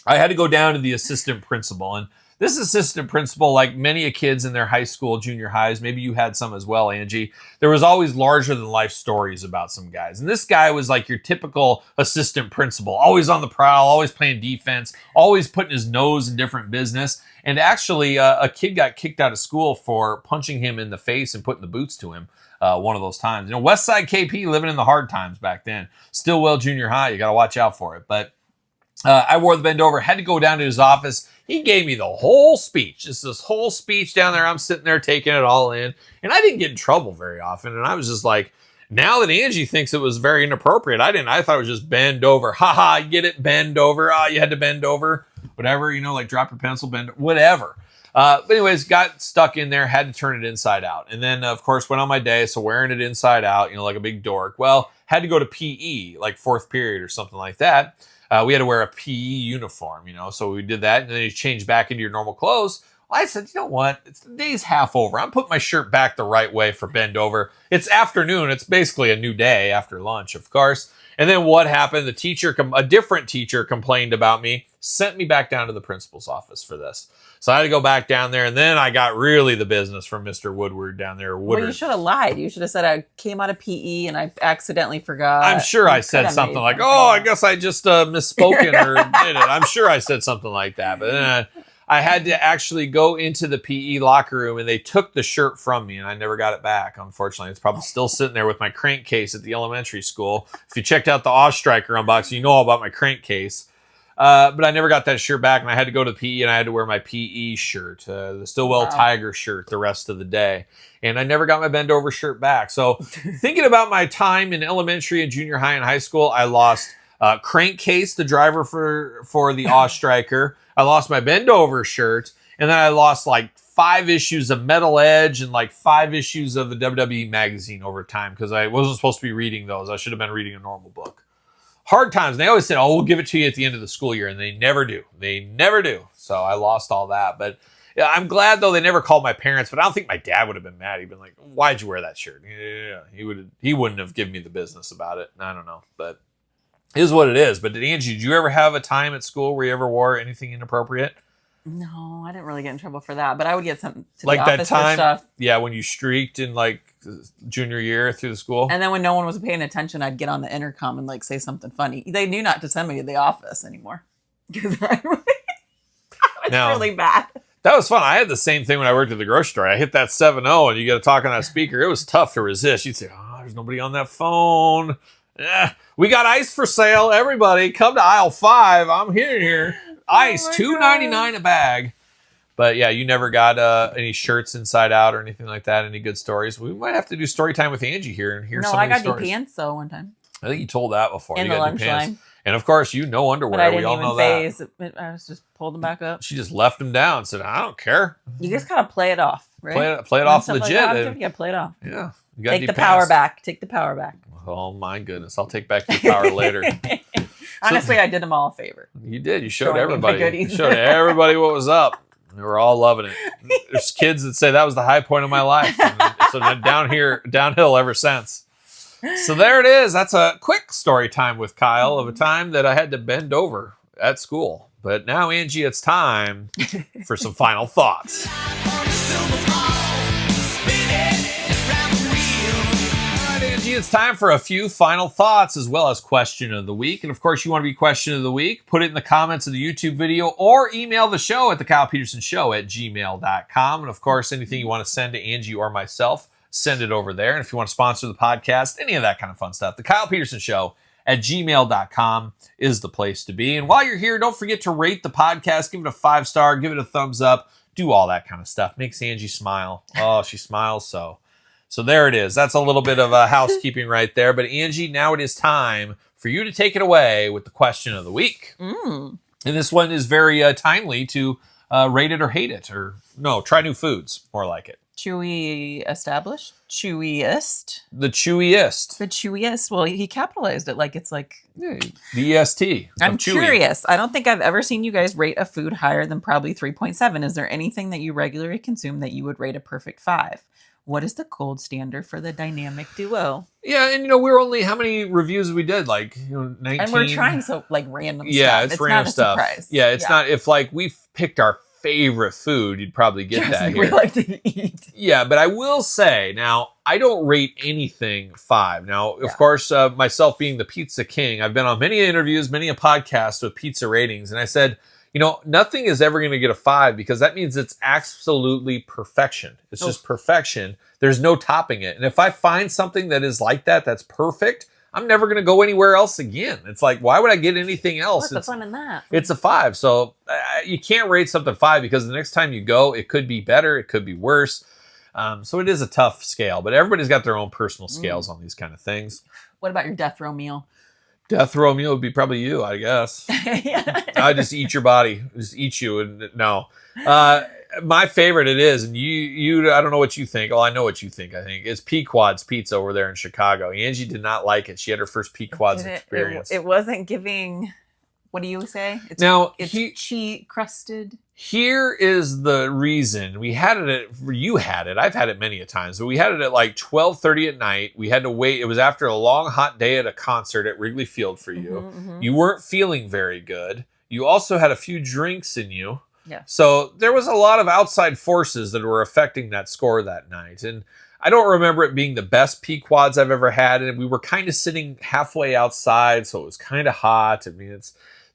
Speaker 2: I had to go down to the assistant principal, and this assistant principal, like many kids in their high school, junior highs, maybe you had some as well, Angie, there was always larger than life stories about some guys. And this guy was like your typical assistant principal, always on the prowl, always playing defense, always putting his nose in different business. And actually, a kid got kicked out of school for punching him in the face and putting the boots to him one of those times. Westside KP living in the hard times back then. Stillwell Junior High, you got to watch out for it. But I wore the bend over, had to go down to his office. He gave me the whole speech, just this whole speech down there. I'm sitting there taking it all in, and I didn't get in trouble very often. And I was just like, now that Angie thinks it was very inappropriate, I didn't. I thought it was just bend over. Ha ha, get it, bend over. You had to bend over. Whatever, like drop your pencil, bend, whatever. But anyways, got stuck in there, had to turn it inside out. And then, of course, went on my day, so wearing it inside out, like a big dork. Well, had to go to PE, like fourth period or something like that. We had to wear a PE uniform, so we did that. And then you change back into your normal clothes. Well, I said, you know what? The day's half over. I'm putting my shirt back the right way for bend over. It's afternoon. It's basically a new day after lunch, of course. And then what happened? The teacher, a different teacher complained about me, sent me back down to the principal's office for this. So I had to go back down there, and then I got really the business from Mr. Woodward down there.
Speaker 3: Well, you should have lied. You should have said I came out of PE and I accidentally forgot.
Speaker 2: I'm sure I said something like, I guess I just misspoken or did it. I'm sure I said something like that. But then I had to actually go into the PE locker room, and they took the shirt from me, and I never got it back, unfortunately. It's probably still sitting there with my crankcase at the elementary school. If you checked out the Ostriker unboxing, you know all about my crankcase. But I never got that shirt back, and I had to go to PE, and I had to wear my PE shirt, the Stillwell Tiger shirt, the rest of the day. And I never got my bend over shirt back. So thinking about my time in elementary and junior high and high school, I lost Crankcase, the driver for the Ostriker. I lost my bend over shirt, and then I lost like 5 issues of Metal Edge and like 5 issues of the WWE magazine over time because I wasn't supposed to be reading those. I should have been reading a normal book. Hard times. They always said, we'll give it to you at the end of the school year. And they never do. They never do. So I lost all that. But yeah, I'm glad, though, they never called my parents. But I don't think my dad would have been mad. He'd been like, why'd you wear that shirt? Yeah, he wouldn't have given me the business about it. I don't know. But it is what it is. But Angie, did you ever have a time at school where you ever wore anything inappropriate?
Speaker 3: No, I didn't really get in trouble for that. But I would get something to
Speaker 2: like
Speaker 3: the office
Speaker 2: that time,
Speaker 3: stuff.
Speaker 2: Yeah, when you streaked in like junior year through the school.
Speaker 3: And then when no one was paying attention, I'd get on the intercom and like say something funny. They knew not to send me to the office anymore because I was really bad.
Speaker 2: That was fun. I had the same thing when I worked at the grocery store. I hit that 7-0 and you got to talk on that speaker. It was tough to resist. You'd say, there's nobody on that phone. We got ice for sale. Everybody come to aisle 5. I'm here. Ice, $2.99 a bag. But yeah, you never got any shirts inside out or anything like that. Any good stories? We might have to do story time with Angie here and hear some of these stories. No, I got
Speaker 3: new pants though one time.
Speaker 2: I think you told that before.
Speaker 3: In
Speaker 2: you
Speaker 3: the
Speaker 2: got
Speaker 3: lunch
Speaker 2: new pants.
Speaker 3: line.
Speaker 2: And of course, no underwear.
Speaker 3: But I didn't
Speaker 2: we all
Speaker 3: even
Speaker 2: know
Speaker 3: phase.
Speaker 2: that.
Speaker 3: I was just pulled them back up.
Speaker 2: She just left them down and said, I don't care.
Speaker 3: You just gotta play it off, right?
Speaker 2: Play it off legit.
Speaker 3: Yeah, play it off.
Speaker 2: Yeah. You
Speaker 3: Take the power back. Take the power back.
Speaker 2: Oh my goodness. I'll take back your power later.
Speaker 3: Honestly, I did them all a favor.
Speaker 2: You did. You showed everybody. You showed everybody what was up. They were all loving it. There's kids that say that was the high point of my life. And so downhill ever since. So there it is. That's a quick story time with Kyle of a time that I had to bend over at school. But now, Angie, it's time for some final thoughts. Angie, it's time for a few final thoughts as well as question of the week. And of course, you want to be question of the week, put it in the comments of the YouTube video or email the show at thekylepetersonshow@gmail.com. And of course, anything you want to send to Angie or myself, send it over there. And if you want to sponsor the podcast, any of that kind of fun stuff, thekylepetersonshow@gmail.com is the place to be. And while you're here, don't forget to rate the podcast, give it a 5-star, give it a thumbs up, do all that kind of stuff. Makes Angie smile. Oh, she smiles so. So there it is. That's a little bit of housekeeping right there. But Angie, now it is time for you to take it away with the question of the week. And this one is very timely to rate it or hate it. Or no, try new foods. More like it.
Speaker 3: Chewy established? Chewiest?
Speaker 2: The chewiest.
Speaker 3: The chewiest. Well, he capitalized it like it's like...
Speaker 2: Yeah, the EST.
Speaker 3: I'm curious. I don't think I've ever seen you guys rate a food higher than probably 3.7. Is there anything that you regularly consume that you would rate a perfect 5? What is the gold standard for the dynamic duo?
Speaker 2: Yeah, and we were only, how many reviews we did? 19?
Speaker 3: And we're trying random stuff.
Speaker 2: Yeah, it's random
Speaker 3: not
Speaker 2: stuff.
Speaker 3: Surprise.
Speaker 2: Yeah, it's not, if we picked our favorite food, you'd probably get that here.
Speaker 3: We like to eat.
Speaker 2: Yeah, but I will say, now, I don't rate anything 5. Now, of course, myself being the pizza king, I've been on many interviews, many a podcast with pizza ratings, and I said, nothing is ever going to get a 5 because that means it's absolutely perfection. It's just perfection. There's no topping it. And if I find something that is like that, that's perfect, I'm never going to go anywhere else again. It's like, why would I get anything else?
Speaker 3: What's the fun in that?
Speaker 2: It's a 5. So you can't rate something 5 because the next time you go, it could be better. It could be worse. So it is a tough scale, but everybody's got their own personal scales on these kind of things.
Speaker 3: What about your death row meal?
Speaker 2: Death row meal would be probably you, I guess. I just eat your body, just eat you. And no, my favorite it is, and you, I don't know what you think. Well, I know what you think. I think it's Pequod's Pizza over there in Chicago. Angie did not like it. She had her first Pequod's experience.
Speaker 3: It wasn't giving. What do you say? It's cheese crusted.
Speaker 2: Here is the reason we had it. You had it. I've had it many a times, but we had it at like 12:30 at night. We had to wait. It was after a long, hot day at a concert at Wrigley Field for you. You weren't feeling very good. You also had a few drinks in you.
Speaker 3: Yeah.
Speaker 2: So there was a lot of outside forces that were affecting that score that night. And I don't remember it being the best Pequods I've ever had. And we were kind of sitting halfway outside, so it was kind of hot. I mean,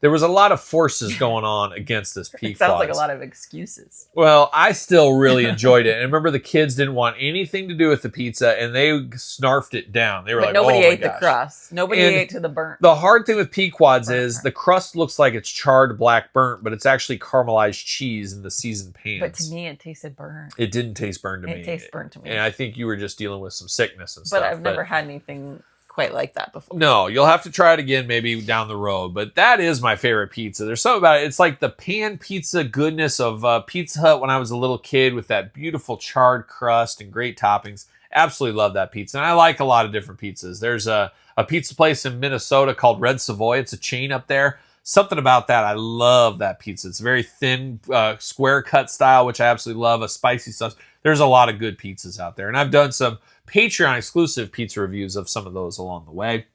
Speaker 2: there was a lot of forces going on against this Pequod.
Speaker 3: It sounds like a lot of excuses.
Speaker 2: Well, I still really enjoyed it. And remember, the kids didn't want anything to do with the pizza, and they snarfed it down. They were
Speaker 3: nobody ate
Speaker 2: my gosh.
Speaker 3: the crust. Nobody ate to the burnt.
Speaker 2: The hard thing with Pequods is the crust looks like it's charred black burnt, but it's actually caramelized cheese in the seasoned pans.
Speaker 3: But to me, it tasted burnt.
Speaker 2: It didn't taste burnt to me.
Speaker 3: It tastes burnt to me.
Speaker 2: And I think you were just dealing with some sickness and stuff.
Speaker 3: But I've never had anything quite like that before.
Speaker 2: No, you'll have to try it again maybe down the road. But that is my favorite pizza. There's something about it. It's like the pan pizza goodness of Pizza Hut when I was a little kid with that beautiful charred crust and great toppings. Absolutely love that pizza. And I like a lot of different pizzas. There's a pizza place in Minnesota called Red Savoy. It's a chain up there. Something about that. I love that pizza. It's very thin, square cut style, which I absolutely love. A spicy stuff. There's a lot of good pizzas out there. And I've done some Patreon exclusive pizza reviews of some of those along the way.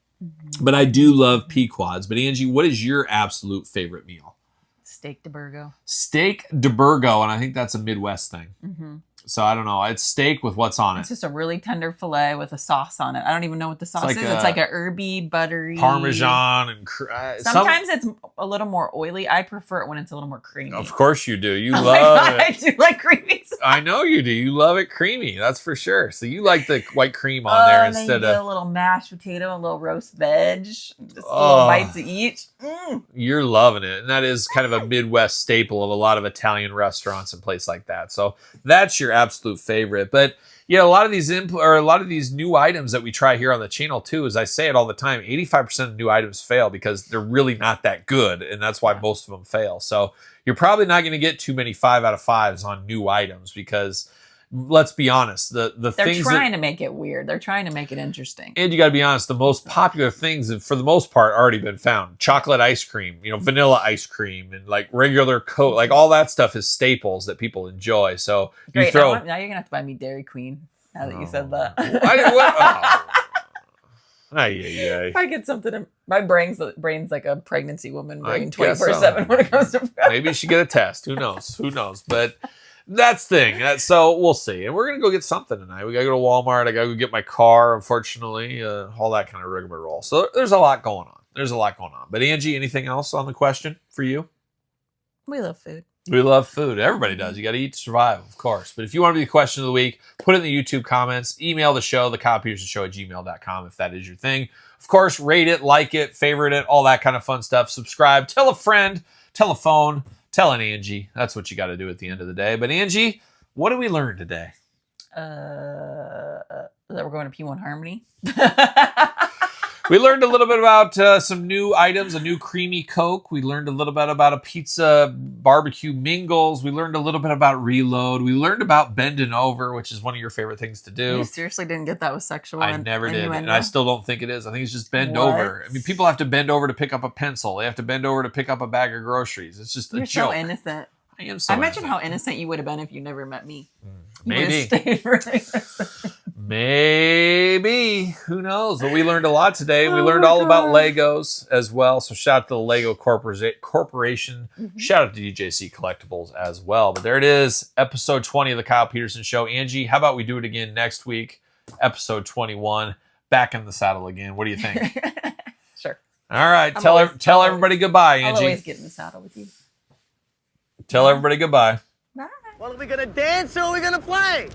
Speaker 2: But I do love Pequods. But Angie, what is your absolute favorite meal?
Speaker 3: Steak de Burgo.
Speaker 2: Steak de Burgo. And I think that's a Midwest thing. So I don't know. It's steak with what's on it.
Speaker 3: It's just a really tender filet with a sauce on it. I don't even know what the sauce is. It's like a herby, buttery.
Speaker 2: Parmesan. And
Speaker 3: sometimes it's a little more oily. I prefer it when it's a little more creamy.
Speaker 2: Of course you do. You love it.
Speaker 3: I do like creamy sauce.
Speaker 2: I know you do. You love it creamy. That's for sure. So you like the white cream on there
Speaker 3: and
Speaker 2: instead
Speaker 3: then you get
Speaker 2: of
Speaker 3: a little mashed potato, a little roast veg, just little bites of each.
Speaker 2: You're loving it. And that is kind of a Midwest staple of a lot of Italian restaurants and places like that. So that's your absolute favorite. But yeah, a lot of these new items that we try here on the channel too, as I say it all the time, 85% of new items fail because they're really not that good, and that's why most of them fail. So you're probably not going to get too many 5 out of 5s on new items because let's be honest, they're
Speaker 3: trying to make it weird. They're trying to make it interesting.
Speaker 2: And you got to be honest, the most popular things have, for the most part, already been found. Chocolate ice cream, vanilla ice cream, and like regular Coke, like all that stuff is staples that people enjoy. So
Speaker 3: Great,
Speaker 2: you throw.
Speaker 3: Now you're gonna have to buy me Dairy Queen. Now that you said that. If I get something, my brain's like a pregnancy woman brain 24/7 when it comes to food.
Speaker 2: Maybe you should get a test. Who knows? But that's the thing. So we'll see. And we're going to go get something tonight. We got to go to Walmart. I got to go get my car, unfortunately. All that kind of rigmarole. So there's a lot going on. But Angie, anything else on the question for you?
Speaker 3: We love food.
Speaker 2: We love food. Everybody does. You got to eat to survive, of course. But if you want to be the question of the week, put it in the YouTube comments. Email the show, thekylepetersonshow@gmail.com if that is your thing. Of course, rate it, like it, favorite it, all that kind of fun stuff. Subscribe. Tell a friend. Tell a phone. Tell an Angie. That's what you got to do at the end of the day. But Angie, what did we learn today?
Speaker 3: That we're going to P1 Harmony.
Speaker 2: We learned a little bit about some new items, a new creamy Coke. We learned a little bit about a pizza barbecue mingles. We learned a little bit about reload. We learned about bending over, which is one of your favorite things to do.
Speaker 3: You seriously didn't get that was sexual.
Speaker 2: I never did, and I still don't think it is. I think it's just bend over. I mean, people have to bend over to pick up a pencil. They have to bend over to pick up a bag of groceries. It's just a joke.
Speaker 3: You're so innocent.
Speaker 2: I am so
Speaker 3: imagine
Speaker 2: innocent.
Speaker 3: how innocent you would have been if you never met me.
Speaker 2: Maybe. Maybe. Who knows? But we learned a lot today. We learned all about Legos as well. So shout out to the Lego Corporation. Shout out to DJC Collectibles as well. But there it is. Episode 20 of the Kyle Peterson Show. Angie, how about we do it again next week? Episode 21. Back in the saddle again. What do you think?
Speaker 3: Sure.
Speaker 2: All right. Tell everybody goodbye, Angie.
Speaker 3: I'll always get in the saddle with you.
Speaker 2: Tell everybody goodbye.
Speaker 3: Bye.
Speaker 5: Well, are we gonna dance or are we gonna play?